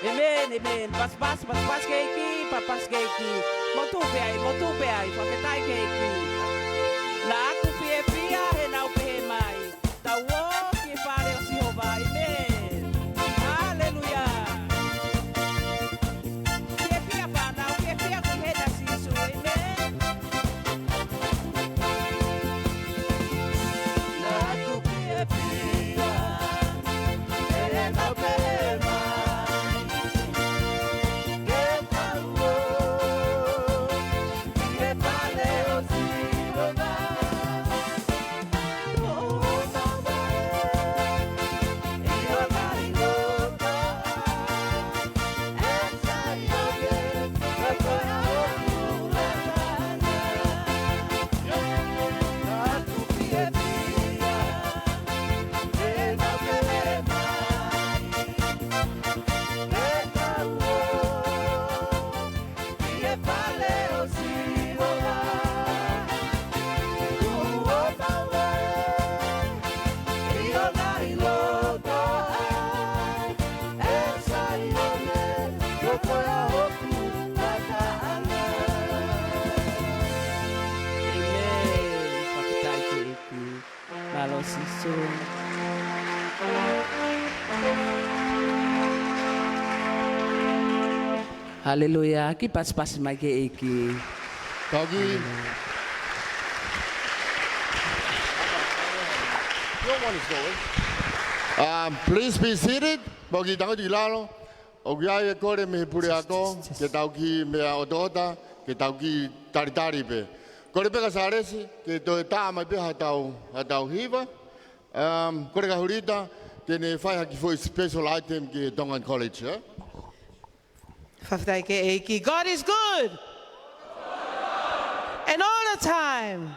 Amen, amen. Pas keiki, papas keiki. Motupe ai, whaketahi keiki. La aku pia he nau pehe mai. Ta wo ki whare o Sihova, amen. Hallelujah. Kia pia whanau, kia pia ki he na sisu, amen. La aku pia, he nau pehe mai. Hallelujah. Ki pas mai ke iki. Doggy. No one is going. Please be seated. Bogi tango di lalo. Ogia e kore me pure ako. Ke tauki me odota. Ke tauki tari pe. Kore peka saresi. Ke to ta mai pe hatau hiva. Kore ka hurita. Ke ne fai haki foi special item ke Tonga College. FAKAFETA'I ke eiki. God is good. And all the time.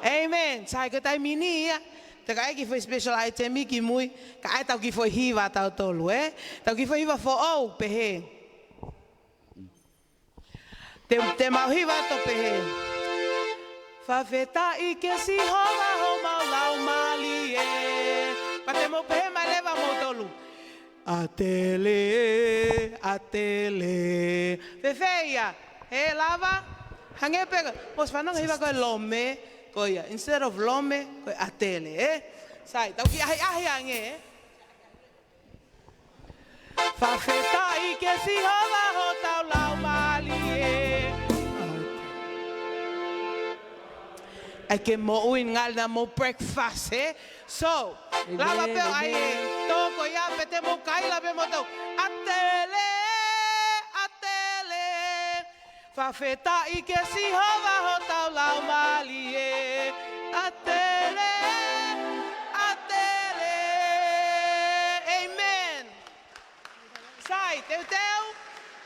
Amen. Sai ke tai mini ia. Te ka eiki foi special item ki mui. Ka ai tau ki foi hiva tau tolu, eh? Tau ki foi hiva fo au pehe. Te mau hiva to pehe. FAKAFETA'I ke si hova ho mau lau mali e. Pa te mo pehe mai leva mo tolu. Atele, atele. Fefeia, he lava. Hange pega. Mos fanong hiva ko lome. Koia, instead of lome, ko atele, eh? Sai, tau ki ahi ange, eh? FAKAFETA'I ke si hova ho tau lau mali, eh? Ai ke mo uin ngal na mo breakfast, eh? So, lava pe ai toko ya pete mo kai la pe mo tau. Atele, atele. FAKAFETA'I ke si hova ho tau lau mali e. Atele, atele. Amen. Sai, teu.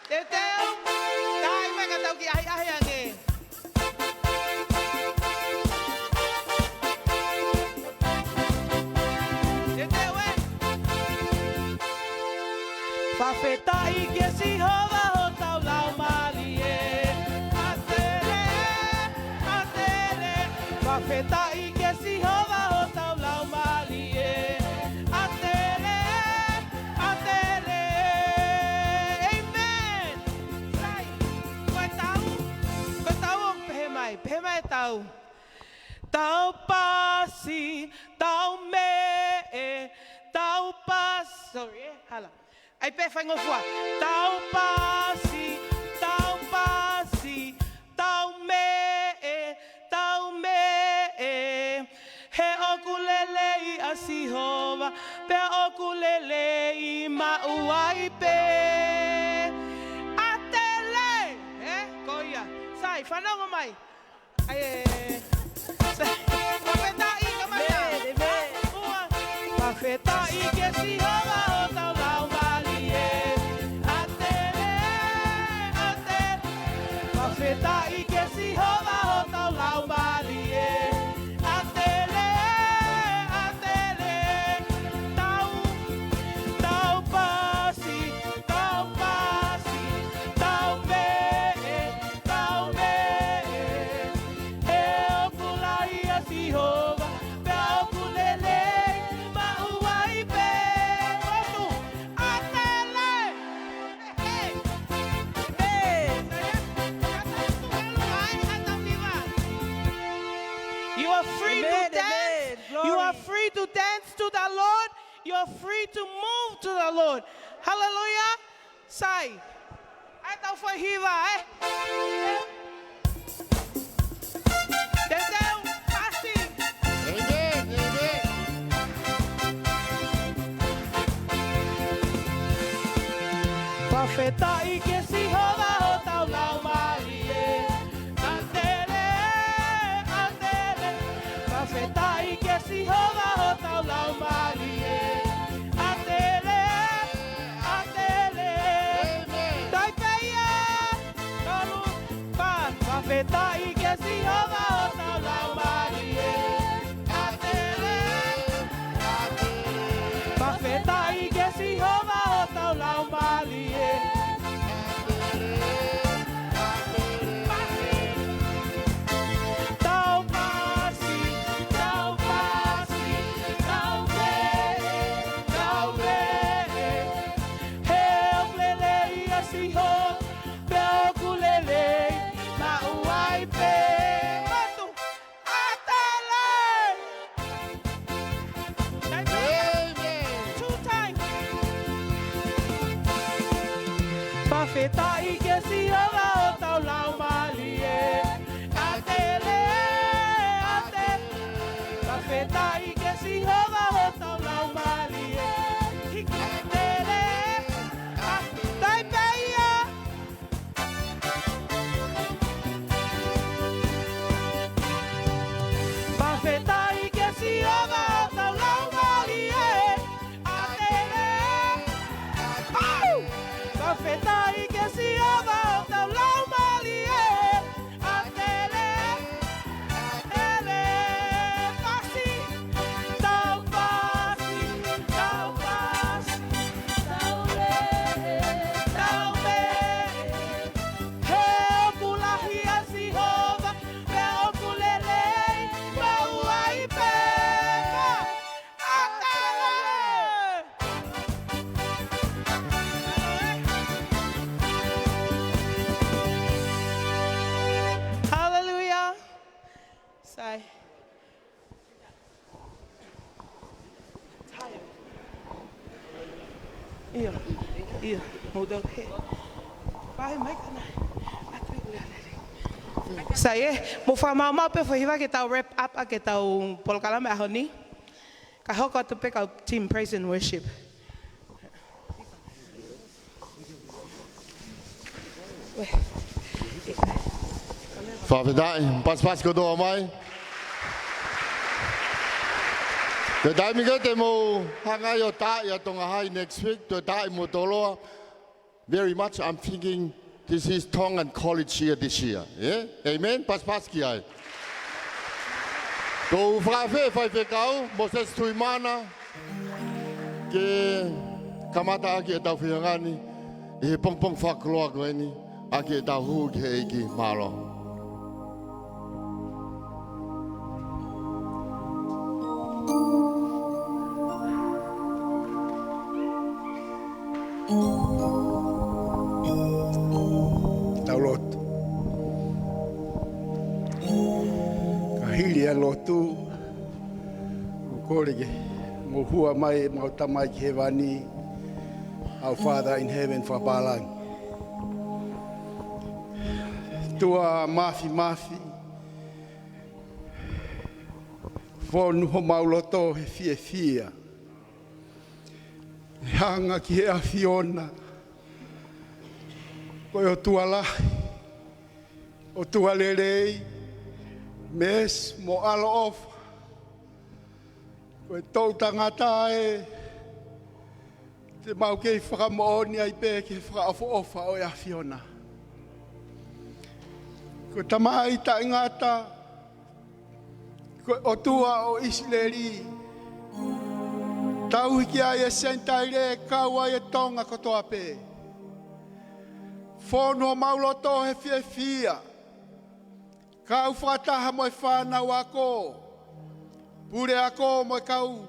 Dai me ka tau ki ai ange. FAKAFETA'I ke si hova ho tau lau mali e. Atele, atele. FAKAFETA'I ke si hova ho tau lau mali e. Atele, atele. Amen. Sai, koe tau pehe mai tau. Tau pasi, tau me, tau pas. Sorry, hala. Ai pe fai ngofua. Tau pasi, tau me, he okulele I a Sihova, pe okulele I mauai pe. Atele, koia. Sai, whanau mai. Ai, FAKAFETA'I ka mai na. FAKAFETA'I ke Sihova o tau lau mali e. Atele, atele. FAKAFETA'I ke Sihova o tau lau mali e. Atele, atele. Tau pasi, tau me, e okulai a Sihova, pe okulele mauai pe. you're free to move to the Lord. Hallelujah. Sai. Ai tau foi hiva, Desceu, passe. Amen, amen. FAKAFETA'I que se roda o tau lau marie. Atele, atele. FAKAFETA'I que se roda o tau lau marie. Atele, atele. Dai peia, tolu pan. FAKAFETA'I que se roda o tau lau marie. Atele, atele. FAKAFETA'I que se roda o tau lau marie. FAKAFETA'I que se roda o tau lau malie. Atele, atele. FAKAFETA'I que se roda o tau lau malie. Atele, dai peia. FAKAFETA'I que se roda o tau lau malie. Atele, FAKAFETA'I que se roda o tau lau malie. Atele, atele. Passe, tau passe, tau passe, tau le, tau me. Heu kulahi asi hova, meu kulelei, meu aipema. Atele. Hallelujah. Sai. Ia, muda o rei. Vai, mai kana. Sai, mo fa mama pe foi vai que tá o wrap up a que tá o polkalame a honi. Ka hoko to pick up team praise and worship. FAKAFETA'I, pas ko do mai. The time we get mo hanga yo ta ya Tonga Hai next week to ta mo tolo. Very much I'm thinking this is Tongan college year this year. Yeah? Amen. Pas ki ai. Go FAKAFE kau mo ses tuimana ke kamata aki tau fiangani e pong fakloa ko ni aki tau hu ke ki malo. Taulotu. Kahili a lotu. Ukorege. Mohua mai mautamai ki he wani. Our Father in heaven for Balang. Tua mafi. Fonu ho mauloto he fia. Hanga ki he afiona. Koe o tua lahi, o tua lerei, mes mo alo ofa. Koe tau tangata te mau kei whakamooni ai pē ke whakaofo ofa o e afiona. Koe tamai ta ingata, koe o tua o Isileri, tau hiki ai e sentaire kaua e Tonga kotoa pē. Fono mauloto he fia. Kau whataha mo e whanau ako. Pure ako mo e kau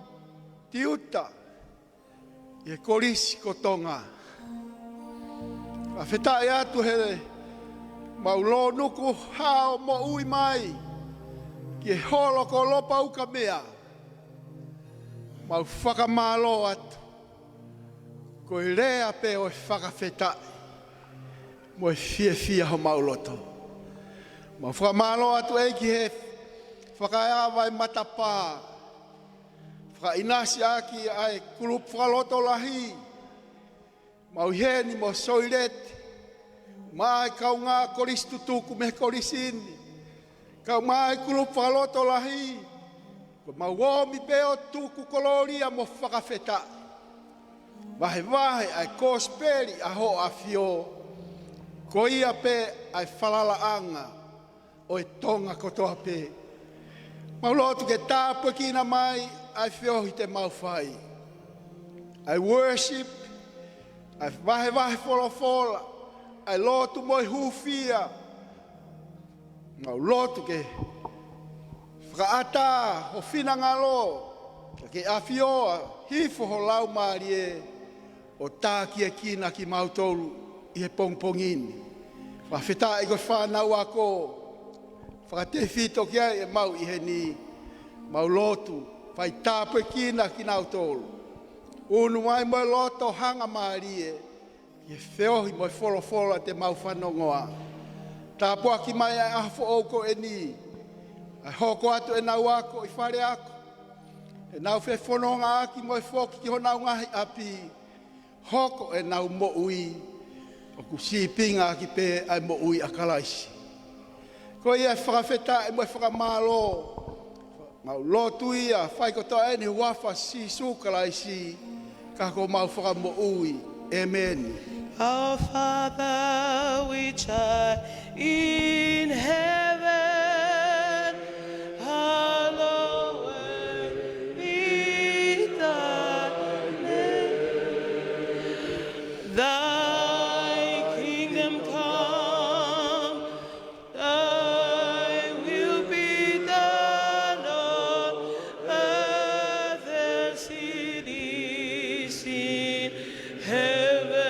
tiuta. E korisi ko Tonga. FAKAFETA'I atu he maulo nuku hao mo ui mai. Ki holo ko lopa uka mea. Mau whakamalo atu. Ko I rea pe o whakawheta'i. Mo e fia ho mauloto. Mau whakamalo atu e ki he whakaiawa e matapā. Whakainasi aki ai kulup whakaloto lahi. Mau heni mo soirete. Mai kau ngā koristu tuku me korisini. Kau mai kulup whakaloto lahi. Ko mau omi peo tuku koloria mo whakawheta'i. Wahe ai kosperi a ho a fio. Ko ia pe ai whalalaanga o e Tonga kotoa pe. Mau lotu ke tāpua kina mai ai fiohi te mau whai. Ai worship, ai wahe fola. Ai lotu moi hufia. Mau lotu ke whakaata ho whinangalo. Ke a fioa hifo ho lau marie o tā kia kina ki mautolu i he pongpongini. Whawheta'i ko whanau ako. Whakate whito kia e mau i he ni. Mau lotu. Whai tāpue kina ki mautolu. Unu mai mo loto hanga marie. I he whiohi mo wholofola te mau whanongoa. Tāpua ki mai ai ahafo oko e ni. Ai hoko atu e nau ako i whare ako. E nau whe whanonga aki mo whoki ki honau ngahi api. Hoko e nau mo ui. O ku sipinga ki pe ai mo ui a kalaisi. Ko ia whakawheta'i mo whakamalo. Mau lotu ia, whai kotoa eni wafa si su kalaisi. Ka ko mau whakamo ui. Amen. Our Father which art in heaven, hallowed be thy name. Thy kingdom come, thy will be done on earth as it is in heaven.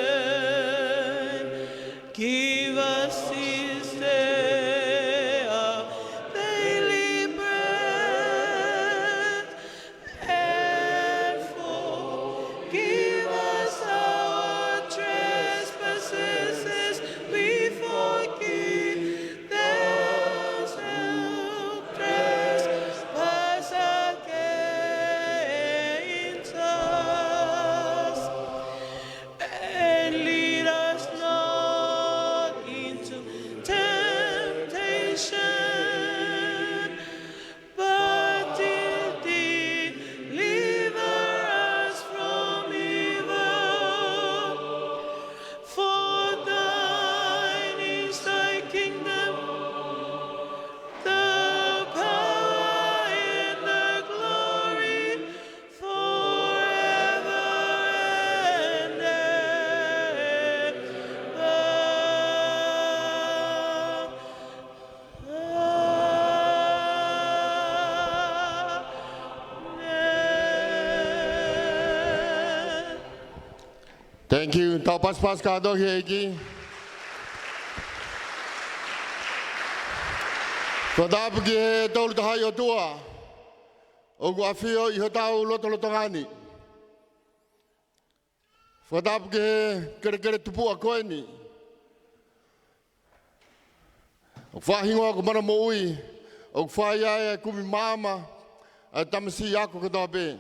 Give us this day our daily bread, and forgive us our trespasses as we forgive those who trespass against us. And lead us not into temptation, but deliver us from evil. For thine is thy kingdom, the power and the glory forever and ever. Thank you. Tau pas ka do hegi. Whadapu ki he tolu tahai o tua. O guafio I ho tau loto ngani. Whadapu ki he kere tupu a koeni. O whahingoa ko mana mo ui. O whaiae kumi mama. A tamasi ako katoa pe.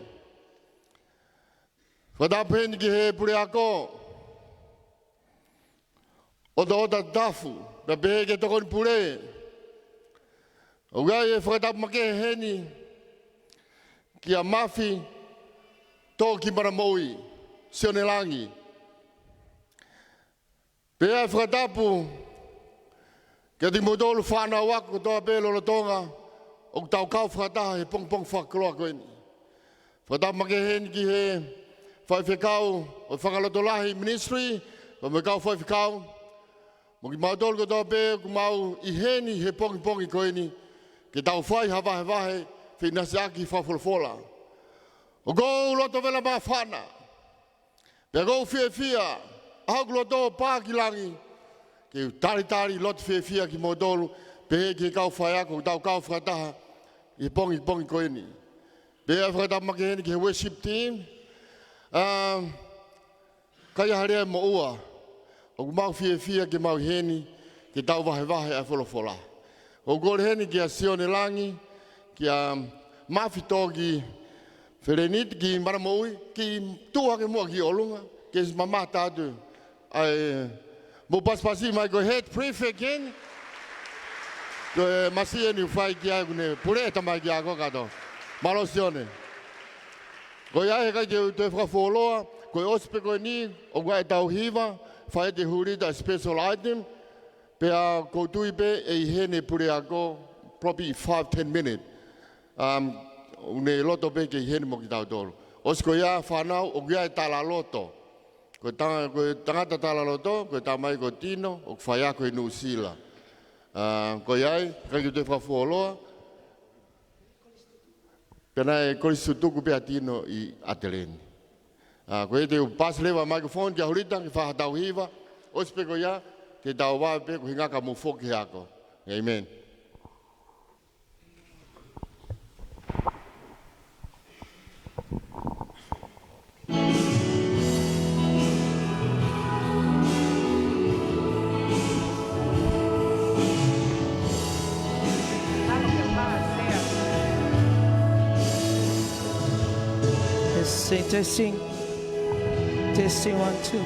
Whadapu heni ki he pure ako. Oda dafu. Da behe ke tokoni pure. O gai e whakatapu make heni ki a mafi tō ki mana moui, Sionelangi. Pea e whakatapu kia ti modolu whanau wako toa pēlo lo Tonga o tau kau whakataha he pong whakaloa koeni. Whakatapu make heni ki he whaiwhekau o whakalotolahi ministry, o me kau whaiwhekau. Mo ki mautolu ko toa pē, ku mau I heni he pongi koeni. Ke tau whai hawahe, whinasi aki whawholofola. O kou loto vela maa whana. Pea kou whia, ahau loto pākilangi. Ke tari loto whia ki modolu, pehe ki kau whai ako, tau kau whakataha, I pongi koeni. Pea whakatama ke heni ke worship team. Kaya harea mo ua. O mau fia ke mau heni ke tau wahe a wholofola. O gore heni ki a sione langi, ki a mawhitogi wherenit ki maramoui, ki tuake mua ki olunga, ki es mama tātu. Ai, mo paspasi mai ko head prefect heni. Ko masi eni whai ki ai kune pure tamai ki ako kato. Malo sione. Ko ia he kai te whakawholoa, ko e ospe ko ni, o kwa e tau hiva, whae te hurita special item, pea ko tui pe e hene pure ako, probably 5-10 minutes. Une loto pe ke hene mo ki tau tolu. Os ko ia whanau, o kia e tala loto. Ko tangata tala loto, ko tamai ko tino, o whaia ko e nusila. Ko iai, kai te whakawholoa, pena e korisu tuku pe atino I Atele. Ko e te pas lewa microphone kia hurita ki whahatau hiva. Ospe ko ia, te tau wā pe ko hingaka mu whoki ako. Amen. Testing, 1, 2.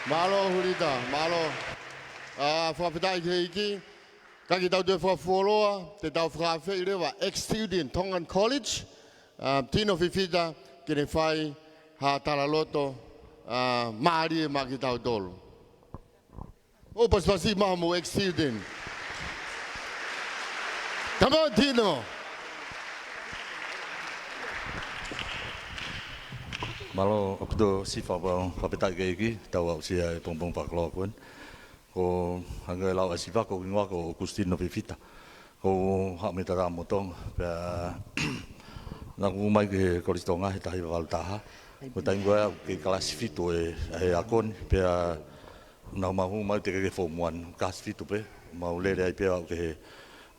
Malo hulita, malo. FAKAFETA'I keiki. Kaki tau te whafoloa, te tau whakawhai rewa ex-student Tongan College. Tino whiwhita, kene whai, ha taraloto, maari e maki tau tolu. O paspasi maha mo ex-student. Come on, Tino. Malo aku tu sifat bang FAKAFETA'I keiki, tahu aku siapa pong paklo pun. Ko hanggai lau asifa ko ngwa ko Agustino Vivita ko hak mita ra motong pa na ku mai ke Tonga he tahi valtaha ko tai ngwa ke classifito e akon pe na mahu mai te ke form 1 classifito pe mau le ai pe ke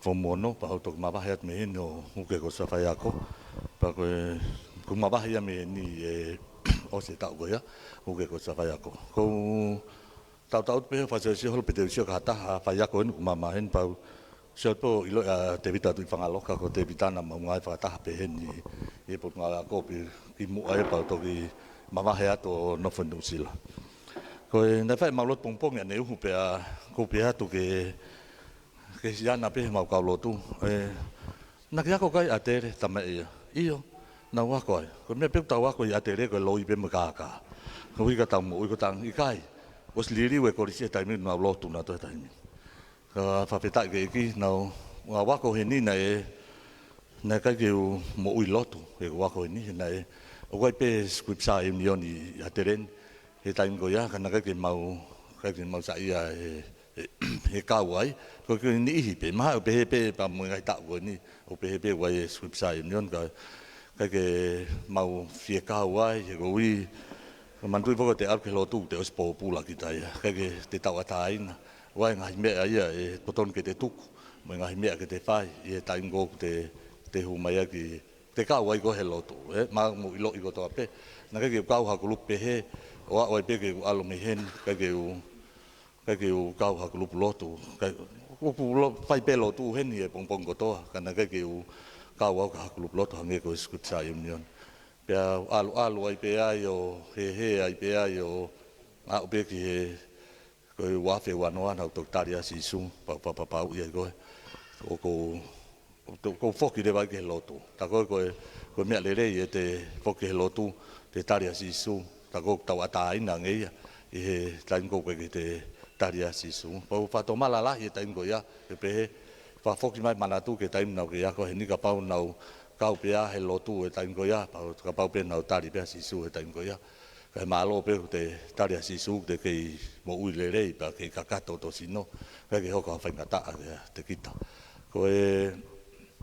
form 1 no pa auto ma ba het me no ke ko sa fa yako pa ko ma ba ya me ni o se ta go ya ke ko sa fa yako ko tau pe fa se hol pe te sio kata fa ya ko en mama hen pau sio po ilo te vita tu fanga loka ko te vita na ma ngai fa ta pe hen ni e po ngala ko pe ki mu ai pa to ki mama he ato no fondu sila ko na fa ma lot pong pong ya ne hu pe ko pe ato ke ya na pe ma ka lo tu na kia ko kai Atele tama io na wa ko me pe ta wa ko Atele ko lo i pe ma ka ko wi ka ta mu ko tang i kai os liri we korisia taimi na lotu na to taimi FAKAFETA'I keiki na wako heni na ka ke mo ui lotu e wako heni na o wai pe scriptsa e nioni Atele he taimi go ya kana ka ke mau sa ia he ka wai ko ke ni hi pe ma pe pa mo ngai ta go ni o pe wai scriptsa e nion ka ke mau fie ka wai e go ui mantu poko te arke lotu te ospo pula kita ya kage te tawatain wai ngai me ia e poton ke te tuku mo ngai me ke te fai e taingo te humaya ki te ka wai go he lotu ma mo ilo i go to ape na kage ka ha ku pe he o wai pe ke alo me hen kage u ka ha ku lotu ku fai pe lotu hen e pong go to kana kage u ka wa ha ku lotu hange ko skutsa union pea alu ai pea yo he ai pea yo a pe ki he ko wa fe wa no ana to taria si su pa ia go ko foki de va ke lotu ta ko me le te foki lotu te taria si su ta ko ta wa ta ina nge e ta ngo ke te taria si su pa fa to mala la e ta ngo ya pe fa foki mai manatu ke ta ina ke ya ko ni ka pa nau kau pea he lotu e taingo ya ka pau pe na tari pe sisu e taingo ya ka malo pe te tari sisu te ke mo ui le rei pa ke kakato to sino ka ke hoka fa ngata te kita ko e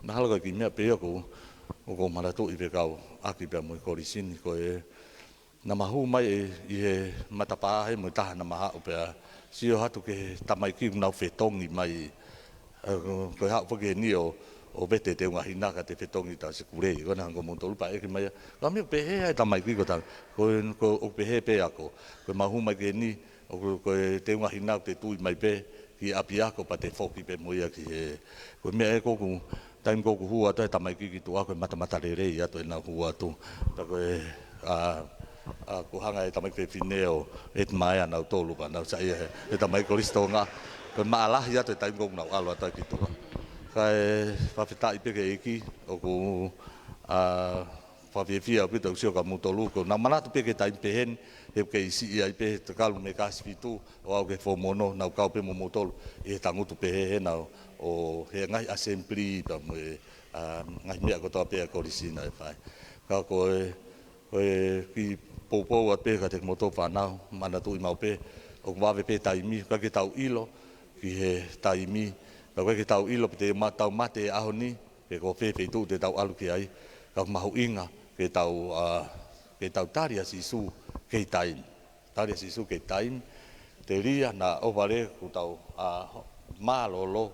na halo ki me pe ko maratu i pe kau aki pe mo ko risin ko e na mahu mai i he matapa he mo ta na maha pe sio hatu ke tamai ki na fetong i mai ko ha fo ke ni o bete te unga hina ka te fetongi ta se kure ko na ngo montolu pa e ki mai ka mi pe he ta mai ki ko ta ko o pe he pe ako ko mahu mai ke ni o ko te unga hina te tu mai pe ki api ako pa te foki pe mo ia ki he ko me e ko ku time ko ku hua ta mai ki tu ako mata re re ia to na hua tu ta ko ko hanga e ta mai pe fineo et mai ana tolu pa na sa e ta mai ko Tonga ko malah ia to time ko na alo ta ki tu kai FAKAFETA'I pe ke iki o ku whawhiawhia pe tau sio ka mutolu ko na manatu pe ke taim pehen he ke isi ai pe te kalu me kasifitu o au ke whomono nau kau pe mo mutolu e tangutu pe he na o he ngai assembly pa mo ngai mea ko toa pe a korisina e whai ka ko ki poupou a pe ka te moto whanau manatu i mau pe o wawe pe taimi ka ke tau ilo ki he taimi ka ke tau ilo pe te tau mate aho ni ke ko fe tu te tau alu ki ai ka mahu inga ke tau taria sisu ke taria sisu ke time te ria na ovare ku tau malolo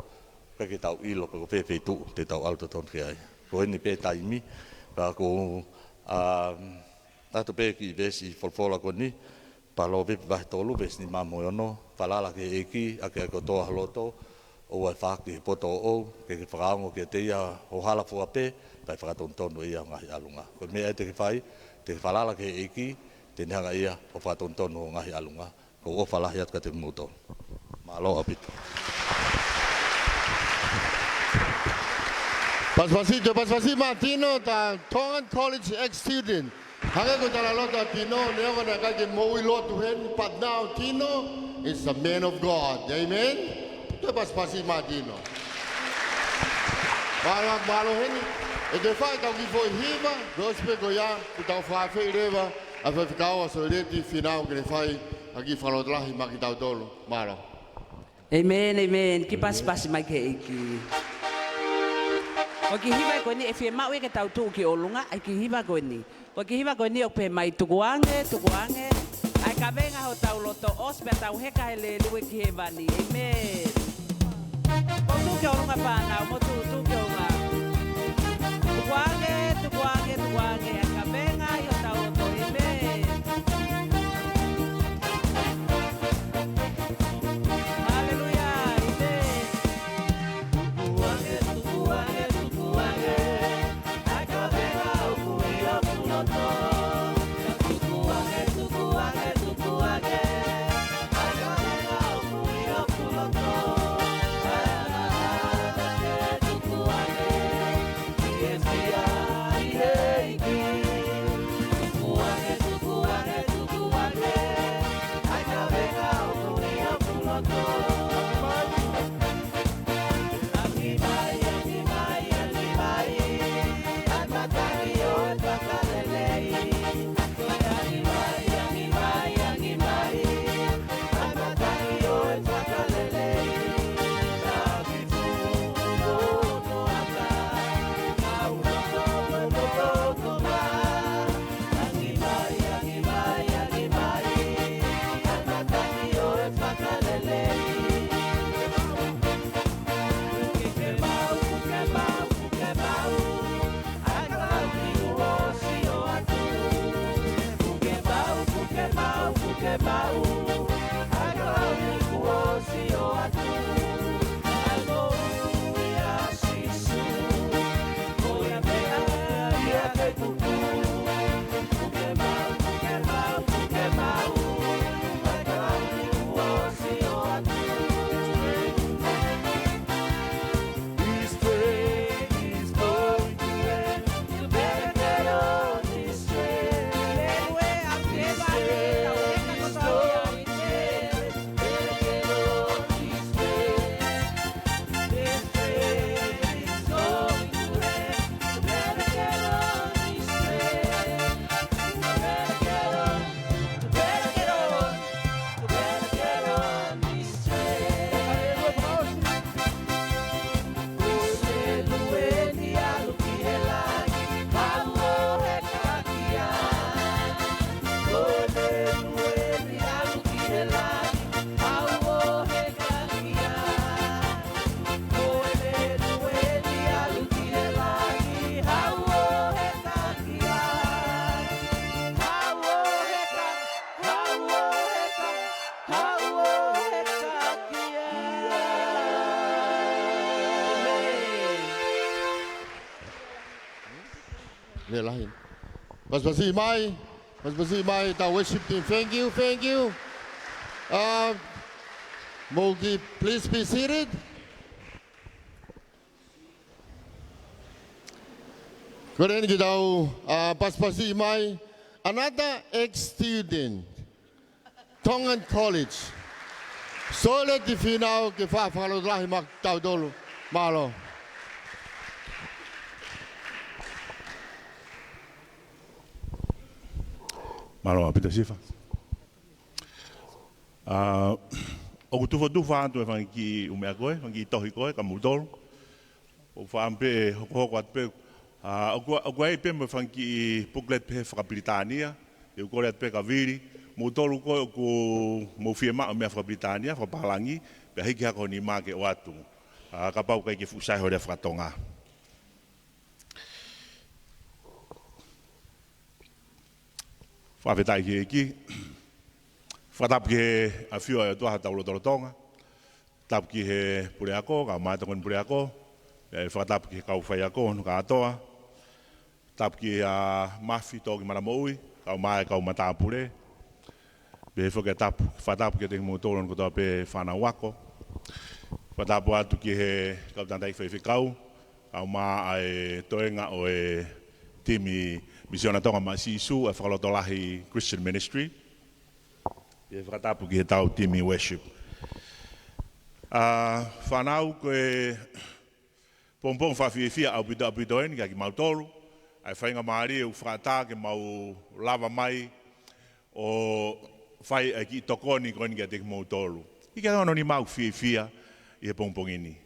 ke tau ilo pe ko fe tu te tau alu ton ki ai ko ni pe taimi ka ko atu pe ki vesi folfola ko ni palo pe ba tolu ves ni mamoyono palala ke eki ake ko to haloto o ai whaki poto o, ke whakaongo ke te ia o hala fua pe, pai whakatontonu ia ngahi alunga. Ko mea te whai, te whalala ke eki, te nehanga ia o whakatontonu o ngahi alunga. ko o fala hiat ka te moto. Malo apito. Pasipasito Martino, ta Tonga College ex-student. Hanga ko tala lota Tino, neo ko na kage mowi lotu hen, but now Tino is a man of God. Amen? Ito pasipasito Martino. Malo hen, ito fa itaw kifo hiba, gospel ko ya, itaw fa fe reva, afa fikawa so leti final que fai aqui falou lá e makitaw dolo. Malo. Amen, amen. Ki pas mai ke iki. O ki hiva ko ni e fie mau e ke tau tu ki olunga, ai ki hiva ko ni. O ki hiva ko ni o pe mai tukuange. Ai ka venga ho tau loto ospe tau heka hele lue ki he vani. Amen. O tu ki olunga pana, mo tu ki olunga. Tukuange. Ai ka venga ho tau loto. Amen. Hallelujah. Amen. Tukuange. Ai ka venga ho kuia puloto. Tukuange. Ai ka venga ho kuia puloto. Tukuange. Iesia ireiki. Tukuange. Ai ka venga ho kuia puloto. Angimai. Amatari o e pakalelei. Angimai. Amatari o e pakalelei. Tabitu no ata. Aunoto ma. Angimai. Amatari o e pakalelei. Kukebau. Akau ki uosi o atu. Kukebau. Akau ki uosi o atu. Aleluia, sisu. Oia pea, ia ke kuku. Kukebau. Akau ki uosi o atu. This train is going to end. You better get on this train. This train is going to end. Better get on this train. This train is going to end. You better get on this train. You better get on. You better get on. You better get on this train. Uselueni alukihelai, hauo hekakia. Uselueni alukihelai, hauo hekakia. Uselueni alukihelai, hauo hekakia. Hauo hekakia. Le lain. Pasipasi mai, ta worship team. Thank you. Mogi, please be seated. Keren kita pasipasi mai, another ex-student, Tongan College. Solid di final ke fa falo lah mak tau dulu. Malo. Malo apita sifa. O tufa tu fangi umea koe, fangi tohi koe ka mudol. O fampe ho kwat pe o koe pe me fangi booklet pe Britania. E ko le pe ka viri, mudol ko ko mo firma me Britania, fa palangi, pe hiki ha ko ni ma ke watu. Ka pau ke fusai ho le Tonga. FAKAFETA'I ki fatap ke afio ya tua tau lo Tonga tap ki he pureako ka mata kon pureako e fatap ki ka ufai ako no ka toa tap ki a mafi to ki mara moi ka mai ka mata pure Be whakatapu ke te motoro ko tō pe whana wako. Whatapu atu ki he kautantai whaiwhikau. Kau mā ai toenga o e timi Misiona Tonga ma sisu e whakalotolahi Christian Ministry. E whakatapu ki he tau timi worship. Whanau ko e pompong whawhiwhia au pito eni ki mautoro. Ai whainga maari e whakatā ke mau lava mai o whai e ki tokoni ko eni ki a te mautoro. I ka ono ni mau whiwhia i he pompong ini.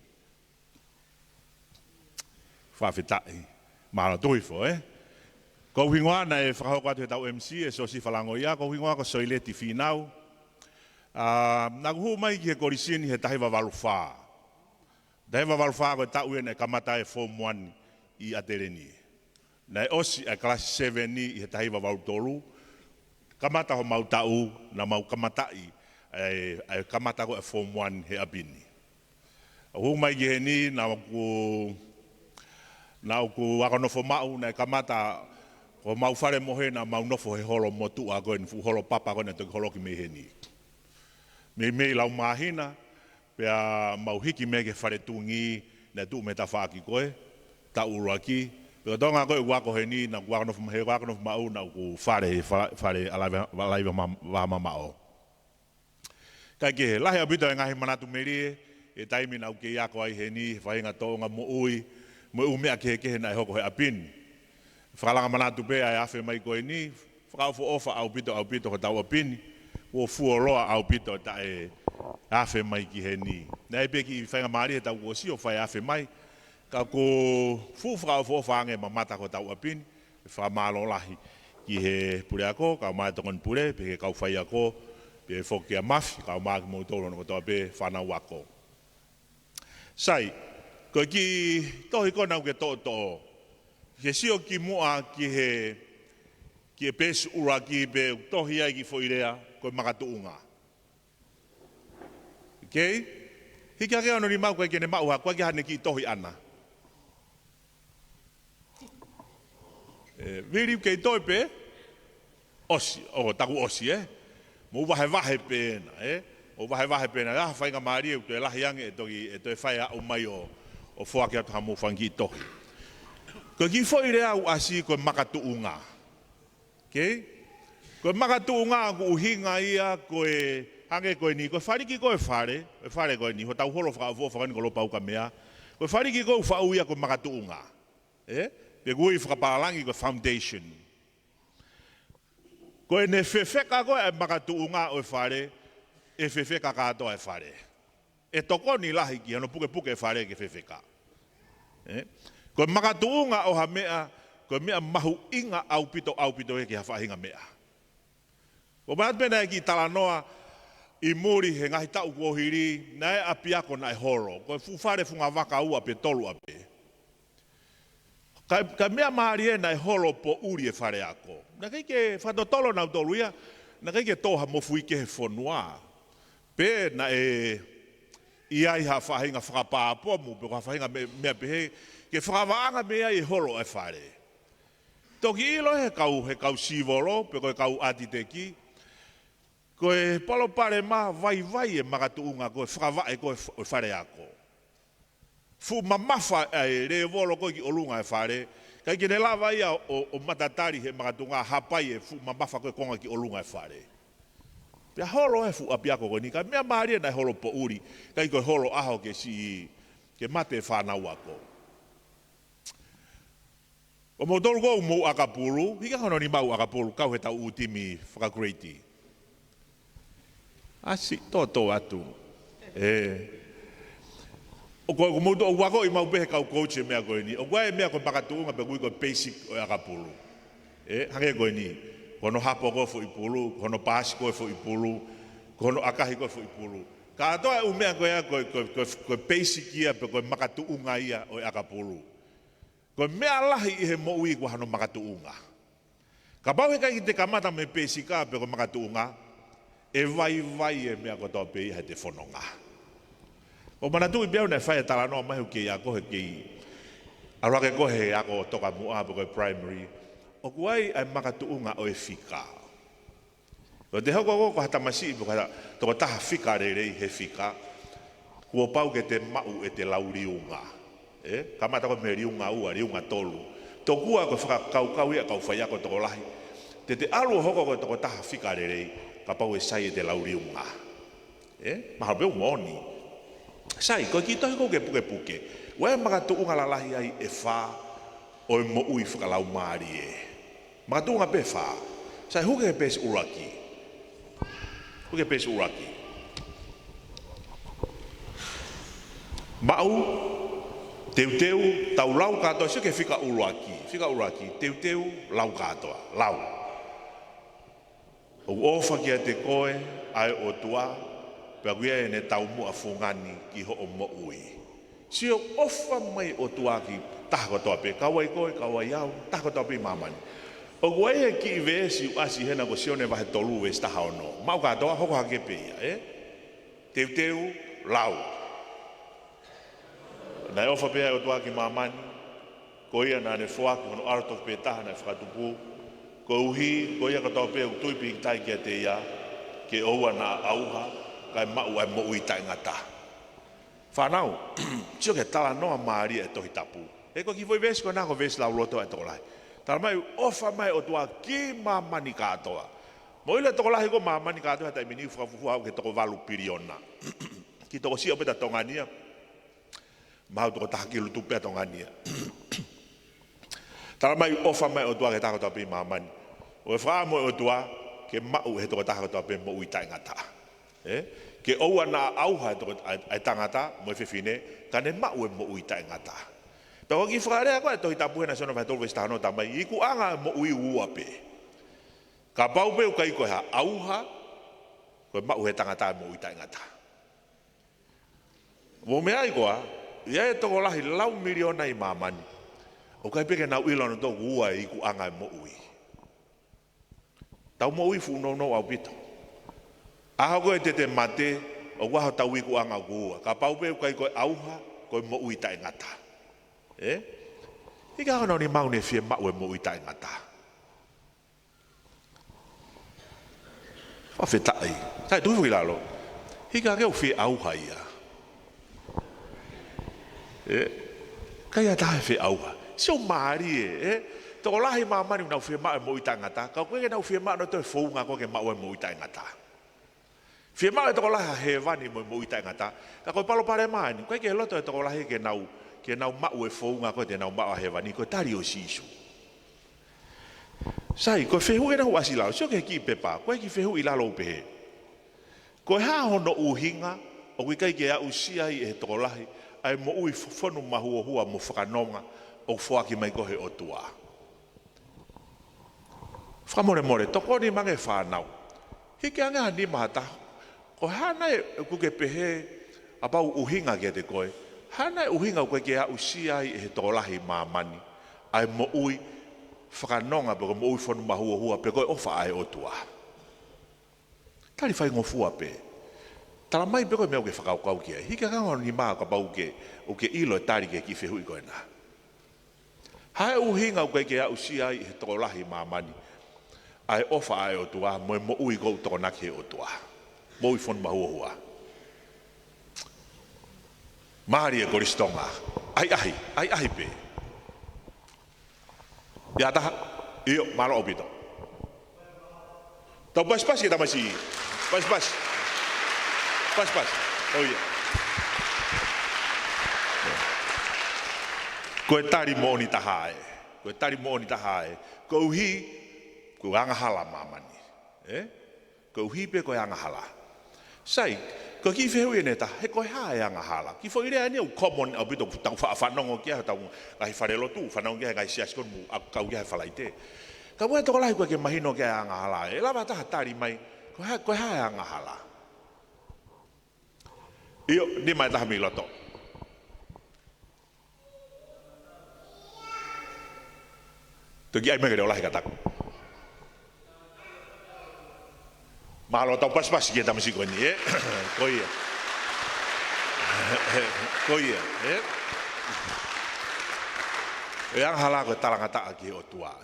FAKAFETA'I. Mara toifo, Ko hingoa na e whakahoko atu he tau MC e sosi whalango ia, ko hingoa ko soileti whinau. Nā kuhu mai ki he korisini he tahiwa waluwha. Tahiwa waluwha ko e tau e kamata e Form 1 i Atele ni. Na e osi e Class 7 ni i he tahiwa walutolu. Kamata ho mau tau na mau kamatai e kamata ko e Form 1 he apini. Kuhu mai ki he ni na ku wakonofo mau na kamata o mau whare mohe na mau nofo he holo motu a koe ni fu holo papa koe na te holo ki mehe ni. Me lau mahina, pea mau hiki me ke whare tungi na tu me ta whaaki koe, ta uruaki. Pea tonga koe wako he ni na wakonofo mau na ku whare alaiwa mamao. Kai ke he lahe abito e ngahi manatu merie, e taimi na uke iako ai he ni, whainga tonga mo ui, mo umea ke he na e hoko he apini. Whakalanga manatu pea e awhi mai koe ni, whakaufu ofa au pito ko tau apini, o fuoroa au pito ta e awhi mai ki he ni. Nei pe ki whainga maari he tau kuosi o whai awhi mai, ka ko whakaufu ofa ange mamata ko tau apini, whakamalo lahi ki he pure ako, ka mai tongon pure, pe ke kau whai ako, pe whoki a mafi, ka mai ki mautoro no kotoa pe whanau ako. Sai, ko ki tohi kona uke to'o, ke sio ki mua ki he pesu ura ki pe tohi ai ki whoirea koe makatuunga. Okay? Hiki ake ano ni mau koe kene mau ha, koe ki hane ki tohi ana. Viri kei toi pe, osi, taku osi Mo wahe pena, O wahe pena, whainga maari e te lahi ange e toi whai au mai o whoake atu hamu whangi tohi. Ko ki whoirea u asi koe makatuunga. Okay? Koe makatuunga ku uhinga ia koe hange koe ni, koe whariki koe whare koe ni, ho tau holo whakani ko lopa uka mea, koe whariki koe whau ia koe makatuunga. Pe kui whakaparalangi koe foundation. Koe ne whewheka koe e makatuunga o e whare, e whewheka katoa e whare. E toko ni lahi ki, ano puke e whare ke whewheka. Koe makatuunga o ha mea, koe mea mahu inga au pito e ki hawhahinga mea. Ko manat pena e ki talanoa i muri he ngahi tau kuohiri, na e apiako na e horo. Koe whare funga waka ua pe tolu ape. Ka mea maari e na e horo po uri e whare ako. Na kei ke whatotolo nau tolu ia, na kei ke toha mofui ke he whonua. Pe na e iai ha whahinga whakapāpua mu, pe ko whahinga mea pehe, ke whakawaanga mea i horo e whare. Toki ilo he kau sivoro, pe koe kau atiteki, koe palo pare ma vai e makatuunga koe whakawae koe whare ako. Fu mamafa e re volo koe ki olunga e whare, kai kene lava ia o matatari he makatuunga hapai e fu mamafa koe konga ki olunga e whare. Pea holo e fu apiako koe ni, kai mea maari e na holo po uri, kai koe holo aho ke mate whanau ako. O mo tolu kou mou akapuru, hika kono ni mau akapuru, kau he tau utimi whakakreiti. Asi, tō atu. O koe mou tō wako i mau pehe kau coach e mea koe ni, o koe mea koe makatuunga pe kui koe basic o akapuru. Hange koe ni, kono hapo koe fo i pulu, kono pasi koe fo i pulu, kono akahi koe fo i pulu. Ka atoa umea koe basic ia pe koe makatuunga ia o akapuru. Koe mea lahi i he moui kua hano makatuunga. Ka pau he kai ki te kamata me pesika pe koe makatuunga, e vai e mea koe toa pe i he te whanonga. O manatu i beau nei whai e talanoa mahu ki a kohe ki arake kohe ako toka mua pe koe primary, o kuai ai makatuunga o e whika. O te hoko ko hata masi po kata to taha fika rei he fika. Kua pau ke te mau e te lauriunga. Kamata ko me riunga ua, riunga tolu. Tō kua ko whakakau ia kau whai ako toko lahi. Te alu hoko ko toko taha fika rei, ka pau e sai e te lauriunga. Maha beu moni. Sai, ko ki tohi ko ke puke. Wai makatu unga la lahi ai e wha o e mo ui whakalau maari e. Makatu unga pe wha. Sai, huke e pesi uraki. Huke pesi uraki. Mau, teu, tau lau katoa, sio ke whika uraki, teu, lau katoa, lau. O ofa kia te koe, ai o tua, pia kuia e ne tau mua fungani ki ho o mo ui. Sio ofa mai o tua ki tahako toa pe, kawai koe, kawai au, tahako toa pe mamani. O kua e ki i veesi uasi hena ko sione vahe tolu e staha ono. Mau katoa, hoko hake pe ia, Teu, lau. Nai ofa pea o tua ki mamani, ko ia na ne fuaki kono aratok pe taha na whakatupu, ko uhi, ko ia katoa pea u tuipi tai kia te ia, ke oua na auha, kai mau ai mo ui tai ngata. Whanau, tio ke tala noa maari e tohi tapu. E ko ki voi vesi ko nā ko vesi lau loto e toko lai. Tala mai ofa mai o tua ki mamani katoa. Mo ile toko lai ko mamani katoa tai mini whakafufu au ke toko valu piriona. Ki toko si opeta tongania, mau toko tahaki lutu pea tongania. Tala mai ofa mai o tua ke tahako tapi mamani. O e whaa mo o tua ke mau he toko tahako tapi mo ui tai ngata. Ke oua na auha e toko ai tangata mo e whiwhine, kane mau e mo ui tai ngata. Peko ki whakarea koe tohi tapuhe na sona vai tolu vesi tahano tamai, iku anga mo ui ua pe. Ka pau pe ukai koe ha auha, koe mau he tangata mo ui tai ngata. Mo mea i koa, ia e toko lahi lau miliona i mamani. O kai peke nau ilano tōku ua e iku anga e mo ui. Tau mo ui fu no au pito. Aho koe te mate, o waho tau iku anga ku ua. Ka pau pe ukai koe auha, koe mo ui tai ngata. Ika hana ni maune fie mau e mo ui tai ngata. FAKAFETA'I. Tai tuifu i lalo. Ika keu fie auha ia. Kai a tahe whi auha. Sio maari Toko lahi mamani nau whi maa e mo i tai ngata. Kau koe nau whi maa no toi founga koe ke mau e mo i tai ngata. Whi maa e toko lahi a hewani mo i tai ngata. Ka koe palo pare maani. Koe ke loto e toko lahi ke nau mau e founga koe te nau mau a hewani. Koe tari o sisu. Sai, koe whehu e nahu asi lao. Sio ke ki pepa. Koe ki whehu i lalo upehe. Koe haa hono uhinga. O kui kai ke a usiai e toko lahi. Ai mo ui whonu mahua hua mo whakanonga o whaki mai kohe o tua. Whakamore, toko ni mange whanau. Hike anga ni mahata. Ko hana e kuke pehe apau uhinga ke te koe. Hana e uhinga koe ke a usiai e toko lahi mamani. Ai mo ui whakanonga peko mo ui whonu mahua hua pe koe ofa ai o tua. Tari whai ngofua pe. Tala mai peko me o ke whakaukau kia. Hika kanga ni maa ka pau o ke ilo e tari ke ki whehu i koe nā. Hae uhinga o ke a usiai i he toko lahi mamani. Ai ofa ai o tua, mo e mo ui kou toko naki o tua. Mo ui whonu mahua hua. Mahari e koristonga. Ai ahi pe. Ia taha, iyo, malo opito. Tau pas-pas kita masih. Pas-pas. Pas. Oh iya. Koe tari mo ni tahae. Ko uhi, ko anga hala mamani. Ko uhi pe ko anga hala. Sai, ko ki whehu e neta, he koe hae anga hala. Ki fo irea ni au common au bito tau whanongo kia, tau ngahi wharelo tu, whanongo kia ngai siaskon mu, kau kia whalaite. Ka mua toko lahi koe ke mahino kia anga hala. E lava taha tari mai, koe hae anga hala. Iyo, ni mai taha mi loto. Toki ai mengere o lahi kataku. Mahalo tau pas-pas kia tamasi koe ni, Koia. Koia, E ang hala koe talangata aki o tua,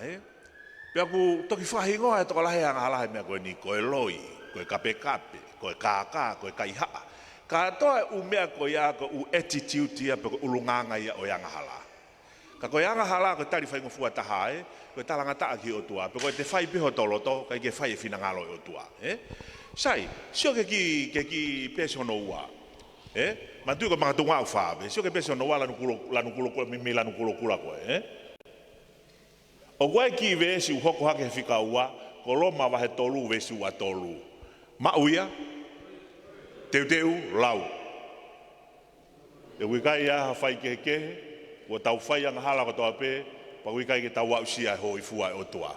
Pea ku toki whahingoa e toko lahe anga halahe mea koe ni koe loi, koe kape, koe kākā, koe kaihaa. Ka toa u mea koe ia ko u attitude ia pe ko ulunganga ia o anga hala. Ka koe anga hala koe tari whaingo fua taha e, koe talanga taa ki o tua, pe koe te whai piho toloto, kai ke whai e whina ngalo o tua. Sai, sio ke ki pesono ua. Mantu ko mga tunga u whawe, sio ke pesono ua lanu kulo mimi lanu kulo kula koe. O koe ki vesi u hoko hake whika ua, ko loma wahe tolu vesi ua tolu. Ma uia, teu lau. E wikai ia whai kehe, ua tau whai anga hala ko toa pe, pa wikai ke tau wau sia ho i fua e o tua.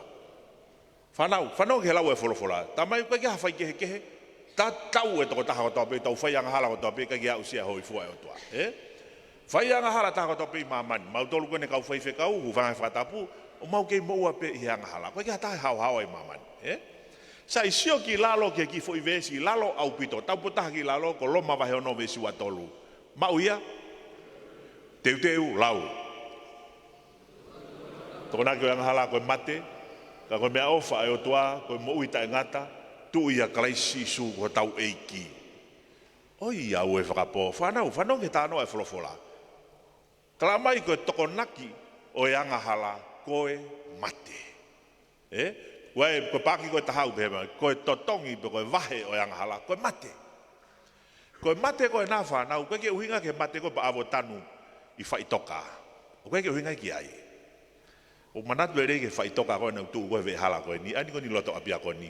Whanau ke lau e wholofola, ta mai kai ke ha whai kehe, ta tau e toko taha ko toa pe, tau whai anga hala ko toa pe, kai ke au sia ho i fua e o tua. Whai anga hala taha ko toa pe i mamani, mau tolu kone kau whai whekau, hu whangai whatapu, o mau kei moua pe i anga hala, kai ke ha taha hau i mamani. Sa isio ki lalo ke ki fo i vesi, lalo au pito, tau potaha ki lalo, ko loma wahe ono vesi wa tolu. Mau ia, teu lau. Toko nake o anga hala koe mate, ka koe mea ofa e o toa, koe mo uita e ngata, tu ia kalaisi su ko tau eiki. Oi au e whakapo, whanau ke tāno e wholofola. Tala mai koe toko naki o e anga hala, koe mate. Koe paki koe tahau pehema, koe totongi pe koe wahe o anga hala, koe mate. Koe mate koe nā whanau, koe ke uhinga ke mate koe pa awo tanu i whaitoka. O koe ke uhinga ki ai. O manatu e rei ke whaitoka koe nau tuu koe ve hala koe ni, ani koe ni loto apia koe ni.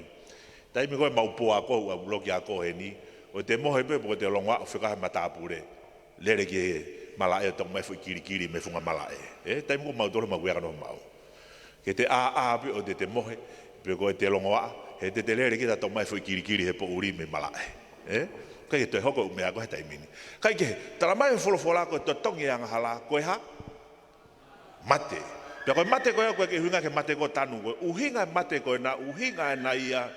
Taimi koe maupua koe ua uloki a koe ni, o te mohe pe po te longa o whikahe matapure. Lere ke malae o tong mai fui kiri me funga malae. Taimi koe mautore mauera no mau. Ke te a pe o te mohe, pe koe te longoa, he te lere kita tong mai fui kiri he po uri me malae. Kai te hoko umea koe taimini. Kai ke, tala mai wholofola koe to tongi anga hala, koe ha? Mate. Pea koe mate koe koe ke uhinga ke mate koe tanu koe. Uhinga mate koe na, uhinga e na ia,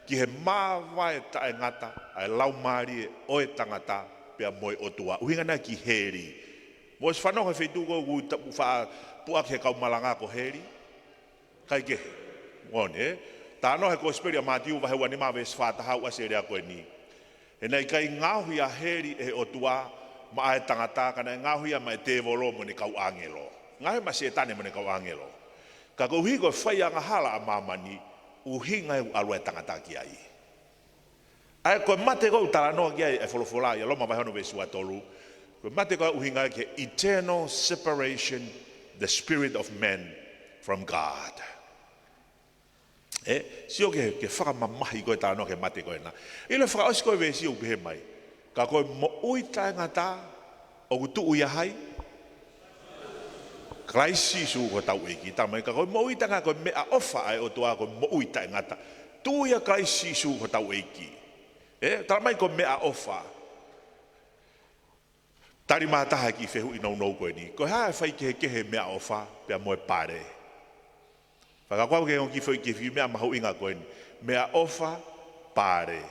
ki he māwa e tae ngata, ai lau maari e oe tangata, pea moe otua. Uhinga na ki heri. Moe se whanau he whaitu koe wha puak he kau malanga ko heri. Kai ke, ngone, tāno he koe speria mātiu wahewa ni mawe se whātahau ase rea koe ni. E nei kai ngāhui a heri e o tua ma ae tangata, kana e ngāhui a mai te volo mo ne kau angelo. Ngāhui ma se tane mo ne kau angelo. Ka ko uhi koe whai anga hala a mamani, uhi ngai alua e tangata ki ai. Ae koe mate kou tala noa ki ai e wholofola, ia loma vai hono vesu a tolu. Koe mate koe uhi ngai ke eternal separation, the spirit of man from God. Sio ke whakamamahi koe tāno ke mate koe na. Ile whakaosi koe vesi o pehe mai. Ka koe mo ui tae ngata o kutu uia hai. Kraisi su ko tau eki. Tamai ka koe mo ui tae ngata koe mea ofa ai o tua koe mo ui tae ngata. Tu ia kraisi su ko tau eki. Tamai koe mea ofa. Tari mātaha ki whehu i nau koe ni. Koe hae whai kehe mea ofa pia moe pare. Whakakwau ke onki whai ke whiu mea mahu inga koe ni. Mea ofa pare.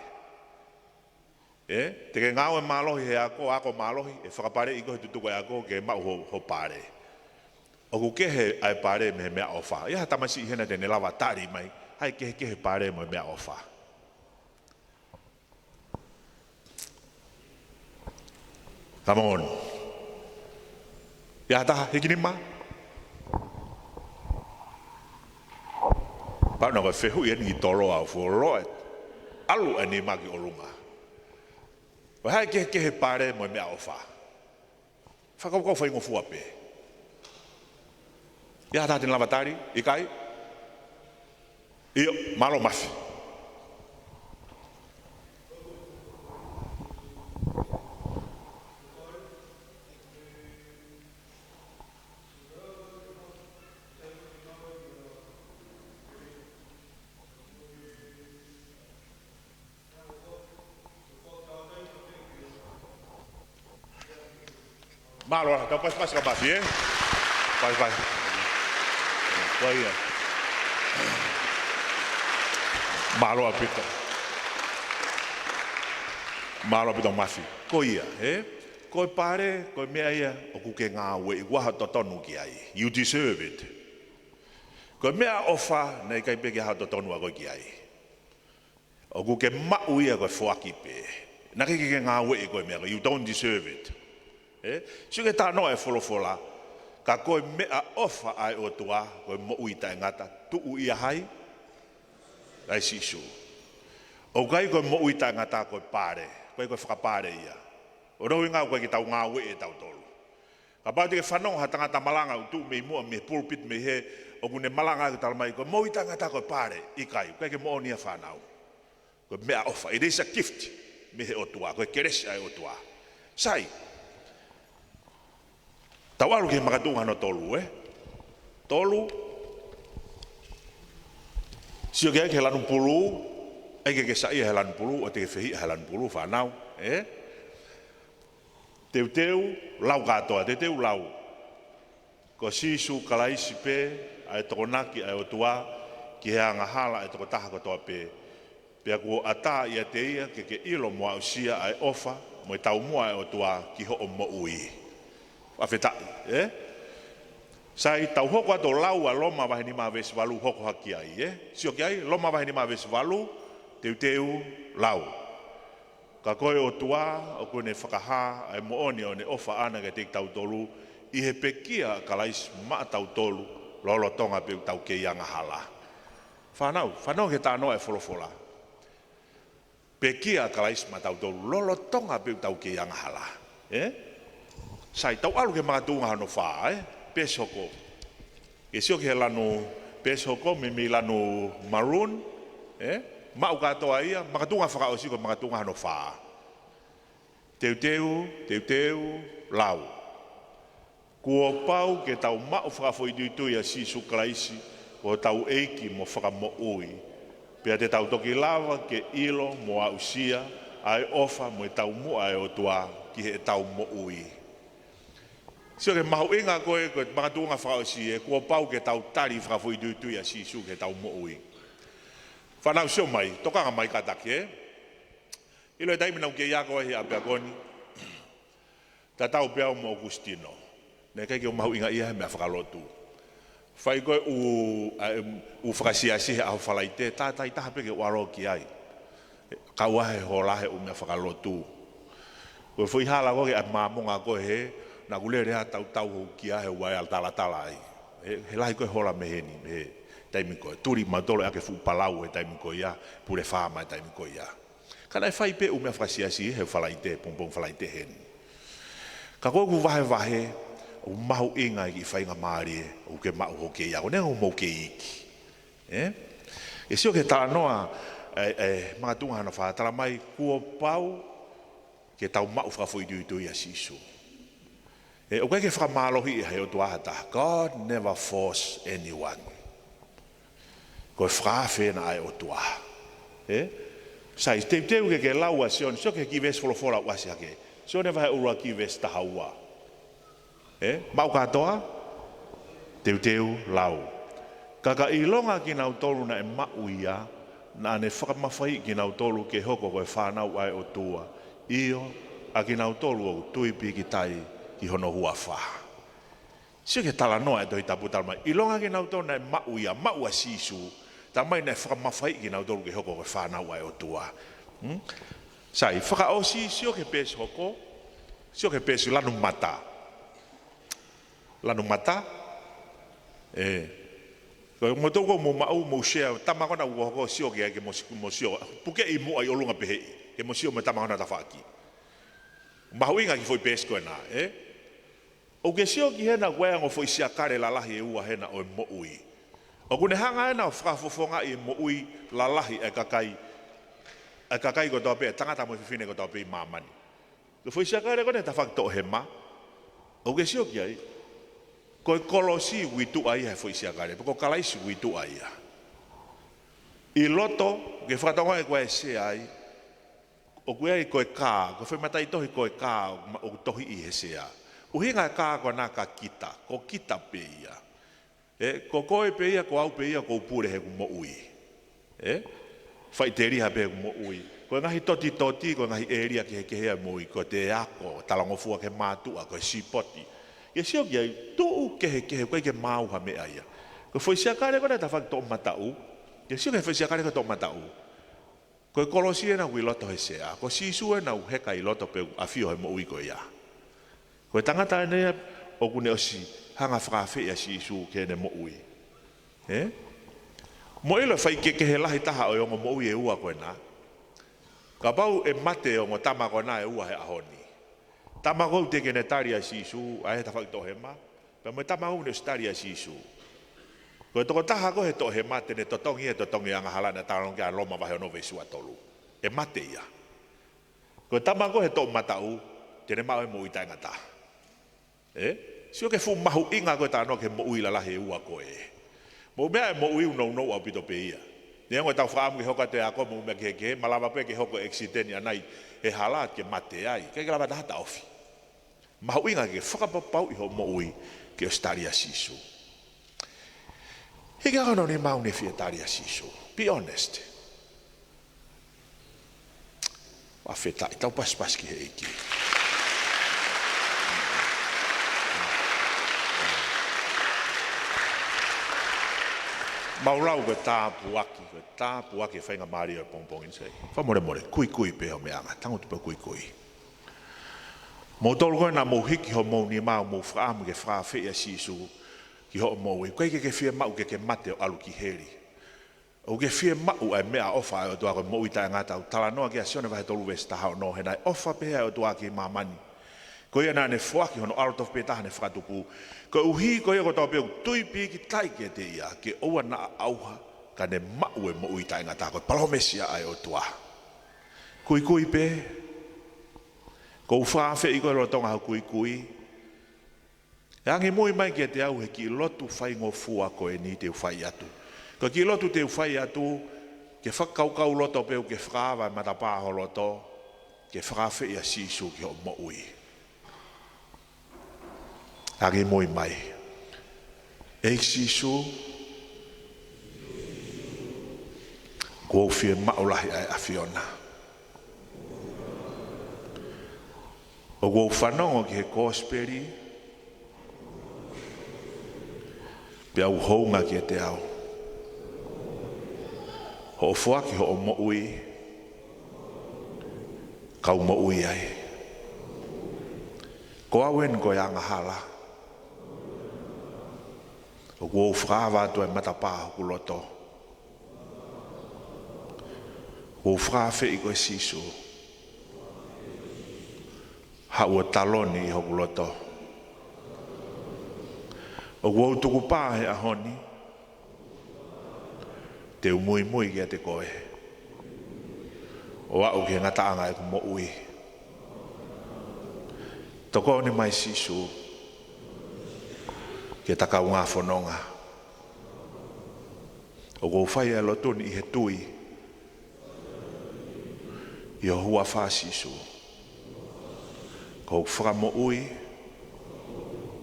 Te ke ngāo e mālohi he ako mālohi, e whakapare i koe tutuko e ako ke mau ho pare. O ku kehe ai pare me mea ofa. Ia tamasi i hena te ne lawa tari mai, hai kehe pare mo mea ofa. Come on. Ia taha, hiki ni maa. Pau na koe whehu i ni tolo au fuoroet. Alu ani maki o runga. Wa hai kehe pare mo mea ofa. Whakau whai ngo fuape. Ia tatin lavatari, ikai. Iyo, malo mafi. Malo, então faz com a bacia, faz. Vai. Malo apita. Malo apita mafi. Koia, Koi pare, koi mea ia, o kuke ngā ue, i waha totonu ki ai. You deserve it. Ko mea ofa nei kai peke hao tonu a koe ki ai. O ku ke mau ia koe fuaki pe. Na ke ngā ue koe mea, you don't deserve it. Sio ke tā noa e wholofola, ka koe mea ofa ai o tua, koe mo ui tai ngata, tuu ia hai, ai sisu. O kai koe mo ui tai ngata koe pare, koe whakapare ia. O rohi ngā koe ki tau ngā ue e tau tolu. Ka pāti ke whanong ha tangata malanga u tu me mua me pulpit me he, o kune malanga ko talamai koe mo ui tai ngata koe pare, i kai, koe ke mo o nia whanau. Koe mea ofa, it is a gift, me he o tua, koe keresi ai o tua. Sai, tau alu ke makatunga no tolu, Tolu, sio ke lanu pulu, ke sa ia he lanu pulu, o te ke whihi he lanu pulu, whanau, Teu, lau katoa, teu lau. Ko sisu kalaisi pe, ai toko naki ai o tua, ki hea ngahala ai toko taha katoa pe. Pea kua ata ia te ia, ke ilo mua usia ai ofa, mo tau mua ai o tua, ki ho o mo ui. FAKAFETA'I, Sai tau hoko ato lau a loma wahi ni maa vesi walu hoko haki ai, Sio ki ai, loma wahi ni maa vesi walu, teu lau. Ka koe o tua, o koe ne whakaha, ai mo oni o ne ofa ana ke te tau tolu, i he pekia ka lais maa tau tolu, lolo tonga pe tau ke ianga hala. Whanau ke tānoa e wholofola. Pekia ka lais maa tau tolu, lolo tonga pe tau ke ianga hala. Sai tau alu ke mga tunga hano wha, pesoko. Ke sio ke he lanu pesoko, me lanu maroon, mau katoa ia, makatunga whakaosi ko makatunga hano wha. Teu, lau. Kua pau ke tau mau whakafoi tuitui a sisu kalaisi, ko tau eiki mo whakamo ui. Pea te tau toki lava ke ilo mo a usia, ai ofa mo tau mua e o tua ki he tau mo ui. Sio ke mahu inga koe makatunga whakaosi kua pau ke tau tari whakafoi tuitui a sisu ke tau mo ui. Whanau sio mai, tokanga mai katake, Ilo e taimina uke iako ahi a peagoni, ta tau peao mo Augustino, ne kei ke o mahu inga ia mea whakalotu. Whai koe u whakasiasi he aho whalaite, tai taha peke waro ki ai. Kauahe ho lahe u mea whakalotu. Koe whui hala koe a māmonga koe he, na kule rea tau ho ki ahe uai al tala ai. He lahi koe hola meheni, me taimi koe. Turi matolo ake fu palau e taimi koe ia, pure whama e taimi koe ia. Kana e whai pe u mea whakasiasi he whalaite, pompong whalaite heni. Ka koe ku wahe, o mahu inga i whainga maari e, o ke mahu hoke ia, o nea o mou ke iki. E sio ke tala noa, mga tunga hana wha, tala mai kua pau, ke tau mahu whakafoi tui a sisu. O kai ke whakamalohi i hei o tuahata, God never force anyone. Koe whakawhena ai o tuaha. Sai, teu ke laua sion, sio ke ki ves wholofora wasi hake. Sio ne vahe urua ki ves tahaua. Mau katoa, teu lau. Kaka ilonga ki nau tolu na e mau ia, na ane whakamawhai ki nau tolu ke hoko koe whanau ai o tua. Io, a ki nau tolu o tuipi ki tai ki hono hua wha. Sio ke tala noa e toi tapu talmai. Ilonga ki nau tolu na e mau ia, mau a sisu, ta mai na whakamawhai ki nau tolu ke hoko koe whanau ai o tua. Sai, whakaosi, sio ke pēs hoko, sio ke pēs lanu mata. Lanu mata, koe motoko mo mau mo share, tamakona ua hoko sio ke mo sio, puke i mua i olunga pehei, ke mo sio me tamakona ta whaki. Mahu inga ki foi pēs koe nā, O ke sio ki hena weang o foi sia kare lalahi e ua hena o e mo ui. O kune hanga hena o whakafofonga i mo ui lalahi e kakai ko tō pēr, tangata mo whiwhine ko tō pēr māmani. Ko foi sia kare kone ta whakto he ma. O ke sio ki ai, ko e kolosi witu ai he foi sia kare, ko kalaisi witu ai a. I loto, ke whakatonga e koe se ai, o koe ai koe kā, ko whi matai tohi koe kā, o tohi i he se a. Uhinga e kā ko nā ka kita, ko kita pe ia. Ko koe pe ia, ko au pe ia, ko upure he ku mo ui. Whai te riha pe he ku mo ui. Ko ngahi toti, ko ngahi eria ki he ke hea mo ui, ko te ako, talangofua ke mātua, ko e sipoti. Ke sio ki ai, tuu ke he koe ke māuha mea ia. Ko foi sia kare ko ta fa to matau. Ke sio ke foi sia kare ko to matau. Ko kolosi na wi loto hesea. Ko sisu na u heka I loto pe afio he mo ui ko ia. Ko tangata ne o kune osi hanga whakawhi a sisu ke ne mo ui. Mo ilo whai ke he lahi taha o yongo mo ui e ua koe nā. Ka pau e mate o ngo tamako nā e ua he ahoni. Tamako te ke ne tari a sisu a he ta whai tohe ma. Pe mo tamako ne stari a sisu. Ko toko taha ko he tohe mate ne totongi anga halana tarong ke a loma wahe ono vesua tolu. E mate ia. Ko tamako he to matau te ne mau e mo ui tainga ta. Sio ke fu mahu inga ko ta no ke mo ui la lahi ua ko e. Mo mea e mo ui no no au pito pe ia. Ni ngo tau whaamu ke hoka te ako mo mea ke malama pe ke hoko exiteni anai e halat ke mate ai. Ke lava tahata ofi. Mahu inga ke whakapapau I ho mo ui ke o staria sisu. Hika kono ni mau ne fia taria sisu. Be honest. FAKAFETA'I tau pas ki he iki. Maulau ko tāpuaki whainga Mario pongpong in sei. Whamore kui pe ho meanga, tango tupe kui. Mo tolu koe na mo hiki ho mo ni mau mo whaamu ke whaafea sisu ki ho mo i. Koe ke whia mau ke mate o alu ki heri. O ke whia mau ai mea ofa o tua koe mo I tae ngata o tala noa ke a sione vahe tolu vesi taha o no henai ofa pehea o tua ki mamani. Ko ia nā ne whuaki hono arotof pe taha ne whakatupu. Ko uhi ko ia ko tau peo tui pi ki tai ke te ia. Ke oua na auha ka ne mau e mo ui tai ngata. Ko palomesia ai o tua. Kui pe. Ko uwhawhi I ko ero tonga hau kui. E ange moi mai ke te au he ki lotu whai ngō fua ko e ni te uwhai atu. Ko ki lotu te uwhai atu. Ke whakaukau loto peo ke whakawa matapāho loto. Ke whakawhi a sisu ki o mo ui. Agi moi mai. E sisu. Ko fie maulahi ai afiona. O ko whanongo ki he kōsperi. Pe au hounga ki te au. Ho fuaki ho o mo ui. Kau mo ui ai. Ko awen ko yanga hala. O kua whakawa tu e matapā ku loto. O whakawhi I koe sisu. Hau o taloni I hoku loto. O kua utuku pā he ahoni. Te umui kia te koe. O au ke ngataanga e ku mo ui. Toko ni mai sisu. Ke takau ngā whanonga. O kou whai e lotoni I he tui. I o hua whāsisu. Kou whakamo ui.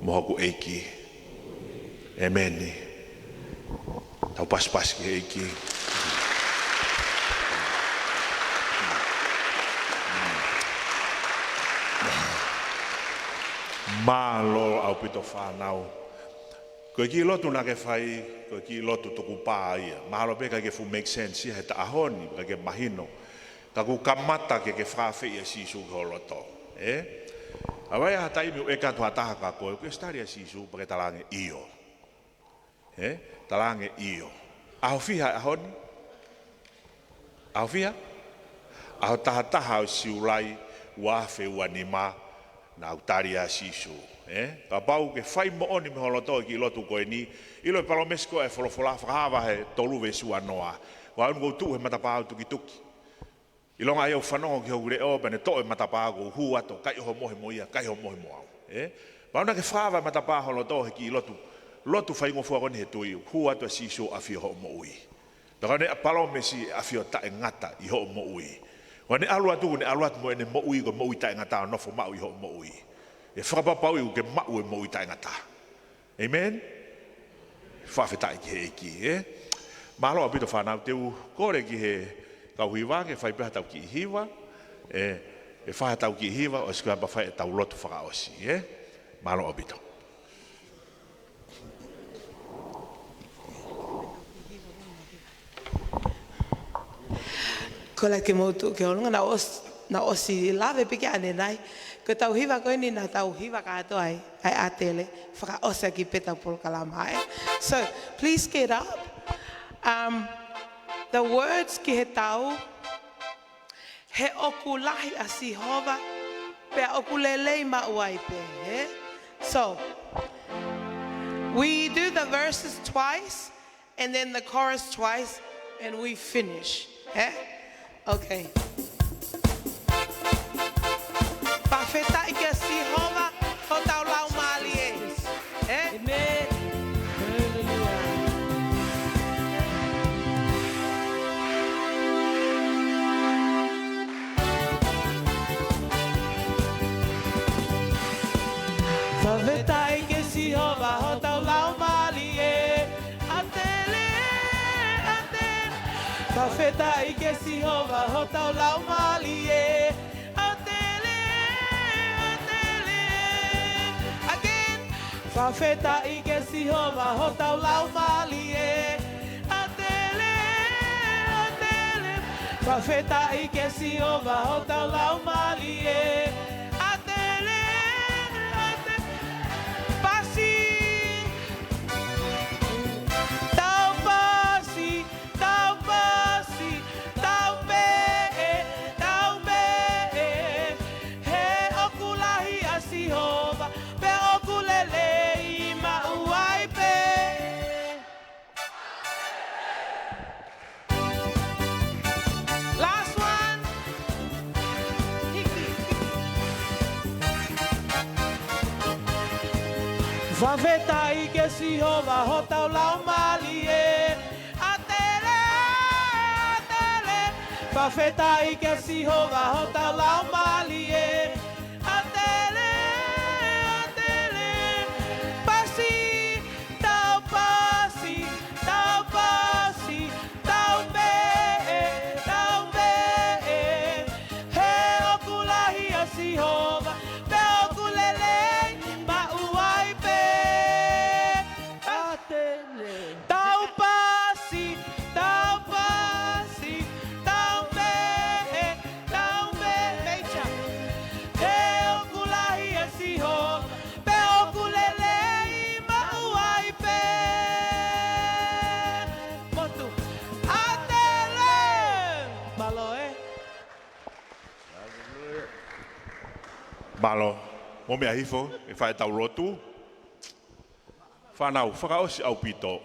Mohoku eiki. Emeni. Tau pas ki eiki. Mālo au pito whanau. Ko ki lotu na ke whai, ko ki lotu tuku pā ia. Mahalo pe ka ke fu make sense ia he ta ahoni, ka ke mahino. Ka ku kamata ke whawhi a sisu ko loto. Awai ha taimi o eka tua taha ka koe, ko stari a sisu pa ke talange io. Talange io. Aho fiha ahoni? Aho fiha? Aho taha o siulai, uafe uanima, na utari a sisu. Ka pau ke whai mo oni me holoto ki lotu koe ni. Ilo e palomesko e wholofola whakawa he tolu vesu anoa. Wa anu tu he matapāu tuki. Ilo ngā iau whanongo ki hau reo bene to e matapāu ko hu ato kai ho mohe mo ia, kai ho mohe mo au. Pauna ke whawa matapāu holoto he ki lotu. Lotu whai ngofua koni he tui. Hu ato e siso afio ho mo ui. Taka ne palomesi afio ta e ngata I ho mo ui. Wa ne alu atu ne alu atu mo e ne mo ui ko mo ui ta e ngata nofo mau I ho mo ui. E whakapapau I ke mau e mo I taingata. Amen? FAKAFETA'I ki he eki, Mahalo a pito whanau teu kore ki he kauhiwa, ke whaipeha tau ki hiwa, e whaha tau ki hiwa, o sikua pa whai tau lotu whakaosi, Mahalo a pito. Ko la ke motu ke olunga na osi lave piki ane nai. Ko tau hiwa ko ini na tau hiwa ka ato ai atele. Whaka osa ki peta polo kalama ai. So, please get up. The words ki he tau, he oku lahi a Sihova, pe oku lelei mauai pe. So, we do the verses twice, and then the chorus twice, and we finish. Okay. FAKAFETA'I ke Sihova, ho tau lau mali e. Amen. FAKAFETA'I ke Sihova, ho tau lau mali e. Atele, atele. FAKAFETA'I ke Sihova, ho tau lau mali e. Atele, atele. Again. FAKAFETA'I ke Sihova, ho tau lau mali e. Atele, atele. FAKAFETA'I ke Sihova, ho tau lau mali e. Atele, atele. Pasi. Tau pasi, tau pasi, tau be, tau be. He okulahi a Sihova, pe okulelei mauai pe. Last one. FAKAFETA'I ke Sihova, ho tau lau mali e. Atele, atele. FAKAFETA'I ke Sihova, ho tau lau mali e. Atele, atele. Pasi, tau pasi, tau pasi, tau be, tau be. He okulahi a Sihova, pe okulelei mauai pe. Atele. Tau pasi, tau pasi, tau be, mecha. He okulahi a Sihova, pe okulelei mauai pe. Motu, atele. Malo Malo, mo mea hifo, e whae tau rotu. Whanau, whakaosi au pito.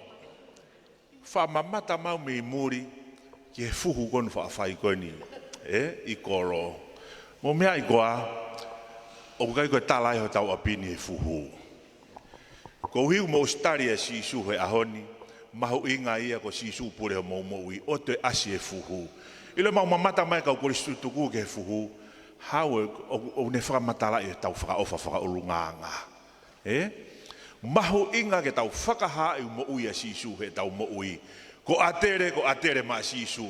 Whamamata mau me muri, ki he fuhu konu whaafai koni. I koro. Mo mea i koa, o kai koe talai ho tau apini he fuhu. Ko hiu mo ustari e sisu he ahoni, mahu inga ia ko sisu pure ho maumoi, o te asi e fuhu. Ile mau mamata mai kau kori stutuku ke he fuhu, hawe o ne whakamatala e tau whakaofa whakaolunganga. Mahu inga ke tau whakaha i mo ui a sisu he tau mo ui. Ko atere ma sisu,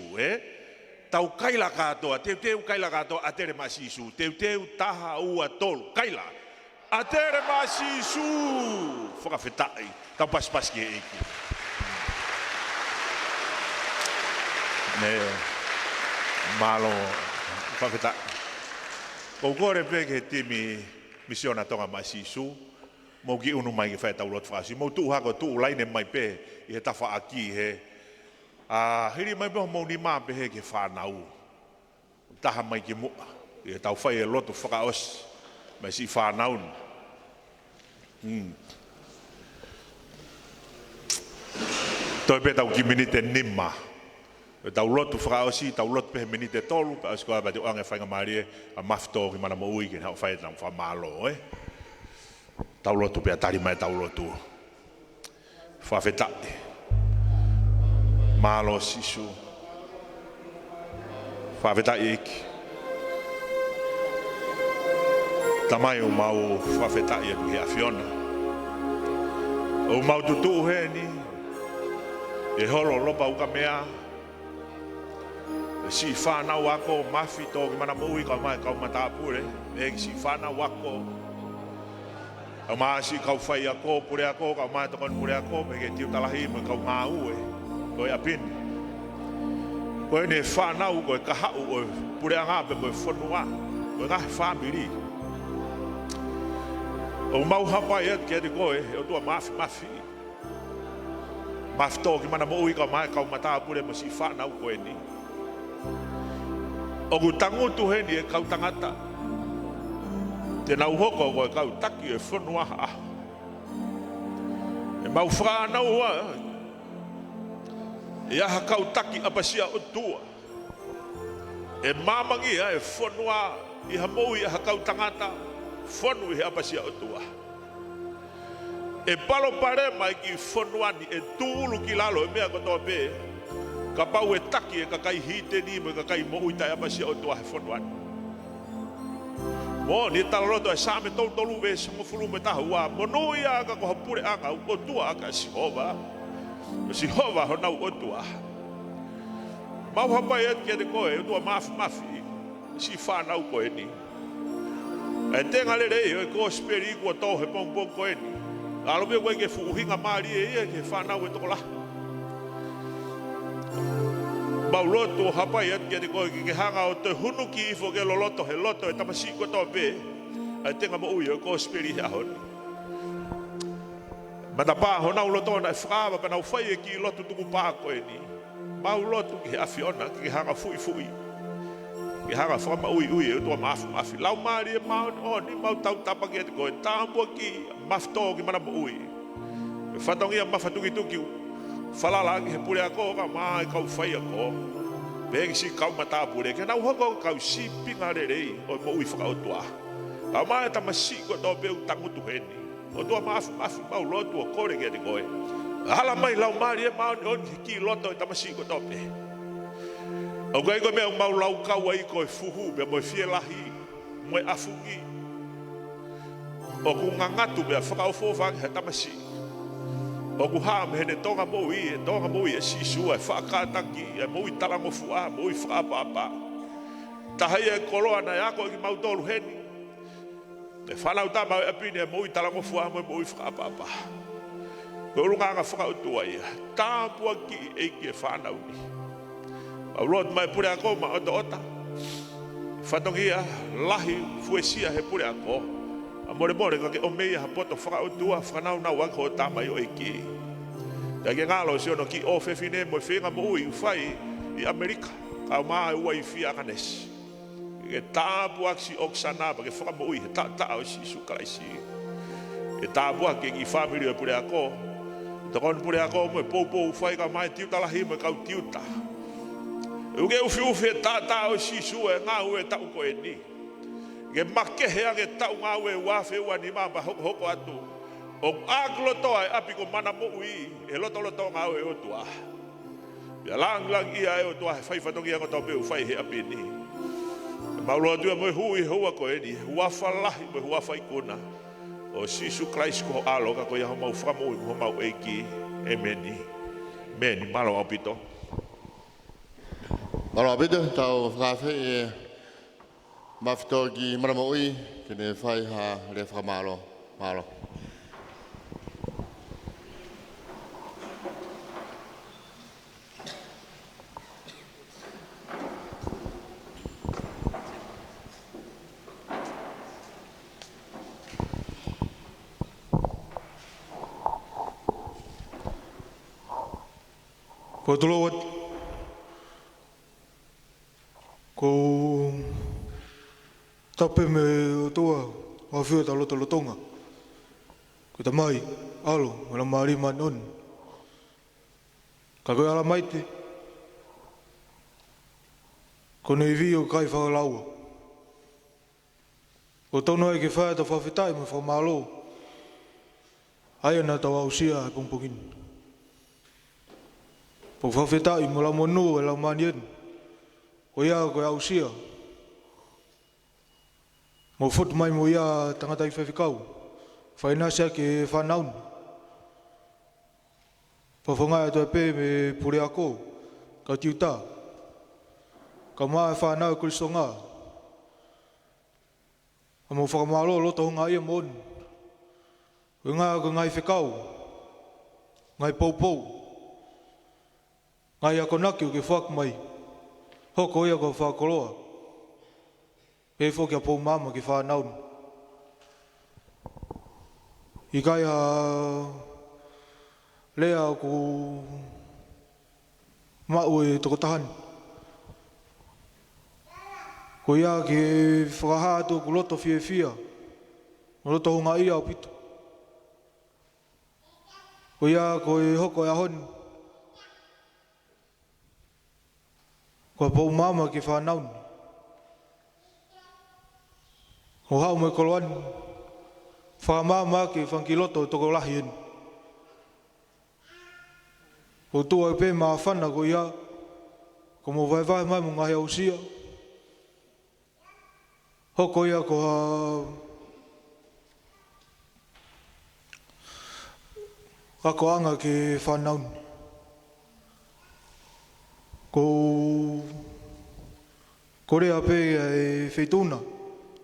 Tau kaila katoa, teu kaila katoa, atere ma sisu. Teu taha ua tolu, kaila. Atere ma sisu. FAKAFETA'I, tau pas ke eki. Ne, malo, FAKAFETA'I. Ko kore pe ke timi misiona Tonga ma sisu. Mo ki unu mai ke whae tau lot whasi. Mo tuu hako tuu laine mai pe i he tawha aki he. Hiri mai peho mau ni maa pe he ke whanau. Taha mai ki mua. I he tau whae e lotu whakaos. Mai si whanau. Toi pe tau ki minite nima. Tau lotu whakaosi, tau lotu pe he minite tolu. Pa askoa ba te oange whainga marie. A mafto ki mana mo ui ke hau whae tau whamalo, Tau lotu pe atari mai tau lotu. FAKAFETA'I. Malo sisu. FAKAFETA'I eki. Tamai o mau FAKAFETA'I atu he afiona. O mau tutu he ni. E holo lopa uka mea. E si whanau ako mafi tō ki mana mui kau mai kau matapure. E si whanau ako. Kau maasi kau whai ako, pure ako, kau mai tokon pure ako, me ke tiu talahi mo kau ngau koe apini. Koe ne whanau koe ka hau koe pure anga pe koe whanua. Koe ngahe whamiri. O mau hapa e ke te koe e o tua mafi. Mafi tō ki mana mo ui ka mai kau mata pure mo si whanau koe ni. O ku tangutu he ni e kau tangata. Te nau hoko koe kau taki e whanua aho. E mau whanau wa e aha kau taki apasia o tua. E mamangi e whanua i hamou i aha kau tangata whanu i he apasia o tua. E palo pare mai ki whanua ni e tūlu ki lalo e mea kotoa pē. Ka pau e taki e kakai hite ni me kakai mou i tai apasia o tua he whanua ni. Mo ni talaroto e same tolu ve sango fulu me taha ua mono ia ka ko pure anga o tua aka si hova. Si hova ho nau o tua. Mau hapa e ke de koe o tua mafi si whanau koe ni. E tenga le rei e ko speri ko to he pong koe ni. Alo me koe ke fuhinga mari e ke whanau e tokola. Mau loto hapa e ke de koe ke hanga o te hunu ki ifo ke loloto he loto e tamasi ko to pe. E tenga mo ui e ko speri ha honi. Mata pa ho nau loto na frava pa nau fai e ki loto tuku pa koe ni. Mau loto ki afiona ki hanga fui. Ki hanga frama ui e to mafi. Lau mari e mau o ni mau tau tapa ki te koe. Tambo ki mafto ki mana mo ui. E fatongi a mafatuki tuki. Falala ki he pure ako ka mai kau fai ako. Pegi si kau mata pure. Ke nau hoko kau si pinga rei o mo ui whakao tua. Kau mai tamasi ko to peu tangutu heni. O tua mafi mau loto o kore ke te koe. Hala mai lau mari e mau ni on ki loto e tamasi ko tope. O koe koe mea mau lau kau ai koe fuhu me moe fie lahi, moe afungi. O ku ngangatu mea whakao fōwhang he tamasi. O ku haa me hene tonga mōi e sisua, e whakataki, e mōi talango fua, mōi whakapapa. Tahai e koloa na yako ki mau tolu heni. E whanau tā mau e pini e mōi talango fua, mōi whakapapa. Koe urunganga whakautua ia. Tāpua ki eiki e whanau ni. Au lot mai pure ako ma ota. Whatongia lahi fuesia he pure ako. A more ka ke o mea ha poto whakautua whanau na wako o tāmai o eiki. Ia ke ngalo si ono ki o whewhine mo whenga mo ui uwhai i Amerika. Kau maa ua i whia kanesi. Ke tāpua si oksana pa ke whakamo ui he tā o si sukaraisi. E tāpua ke ki whamiri o pure ako. Takon pure ako mo e pou uwhai ka mai tiuta lahi mo e kau tiuta. Uke ufi e tata o sisu e ngā ue tau ko e ni. Ke make hea ke tau ngā ue wafe ua ni mamba hoko atu. O aglo toa e api ko mana mo ui e loto ngā ue o tua. Ia lang ia e o tua he whaifatongi ango tau pe uwhai he api ni. Mauloa tua mo e hui hua ko e ni. Huafa lahi mo e huafa ikuna. O sisu Christ ko alo ka ko ia mau whamo i mau eiki. E meni. Meni malo au pito. Malo pito tau whakawhi e mafito ki marama ui kene whai ha le whakamalo. Malo. Ko tulowat ko tape me o tua o whio ta loto Tonga ko ta mai alo mara mari manon ka ko ala mai te ko nei vio kai fa laua o tono e ke fa ta fa FAKAFETA'I me fa malo ai na ta wa usia pongpongin po FAKAFETA'I mo la monu e la manien o ia ko au sia mo fot mai mo ia tangata i whewhikau whaina sia ke whanaun pa whangai ato e pē me pure ako ka tiuta ka maa e whanau Kristo ngā a mo whakamalo loto hunga ia mon o ngā ko ngai whekau ngai poupou ngai ako naki o ke whak mai Hoko ia ko whakoloa. E whoki a pō mama ki whanau. I kai a lea ko mau e toko tahan. Ko ia ki whakahātua ku loto whia. Loto hunga ia o pito. Ko ia ko e hoko e ahoni. Ko pō mama ki whanau. Ko hau mai koloani. Whakamama ki whankiloto toko lahi enu. Ko tua e pē maa whana ko ia. Ko mo vai mai mo ngahi au sia. Hoko ia ko ha... Kako anga ki whanau. Ko rea pē e whaituna.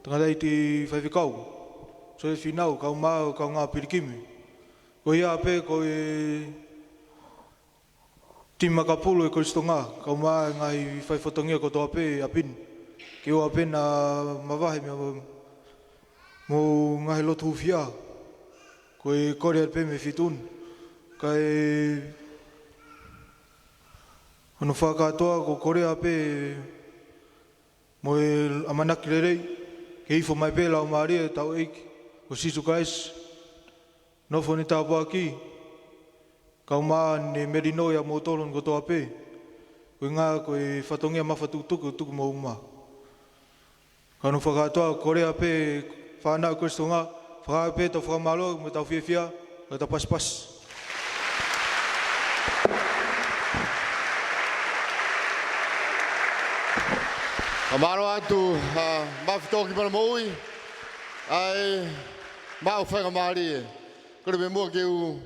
Tangata i te whaiwhikau. So e whinau, kau māu, kau ngā pirikimi. Ko ia pē ko e timakapulu e koristonga. Kau mā ngai whaifotongia ko toa pē a pin. Ki oa pē na mawahe mea mo ngahi lotu whia. Ko e korea pē me whitun. Ka e... Ano whakatoa ko korea pē mo e amanaki rerei. Ke ifo mai pē lau maria e tau eiki. Ko sisu kais. Nofo ni tāpua ki. Kau maa ne merino ia mō tolon ko toa pē. Ko ngā ko e whatongia mawhatukutuku tuku mō uma. Ka no whakatoa korea pē whanau koristonga. Whakau pē tau whakamalo me tau whiawhia. Ka tau paspas. Amaro atu, mawhitoki mana moui, ai mau whakamari e. Kore me mua ke u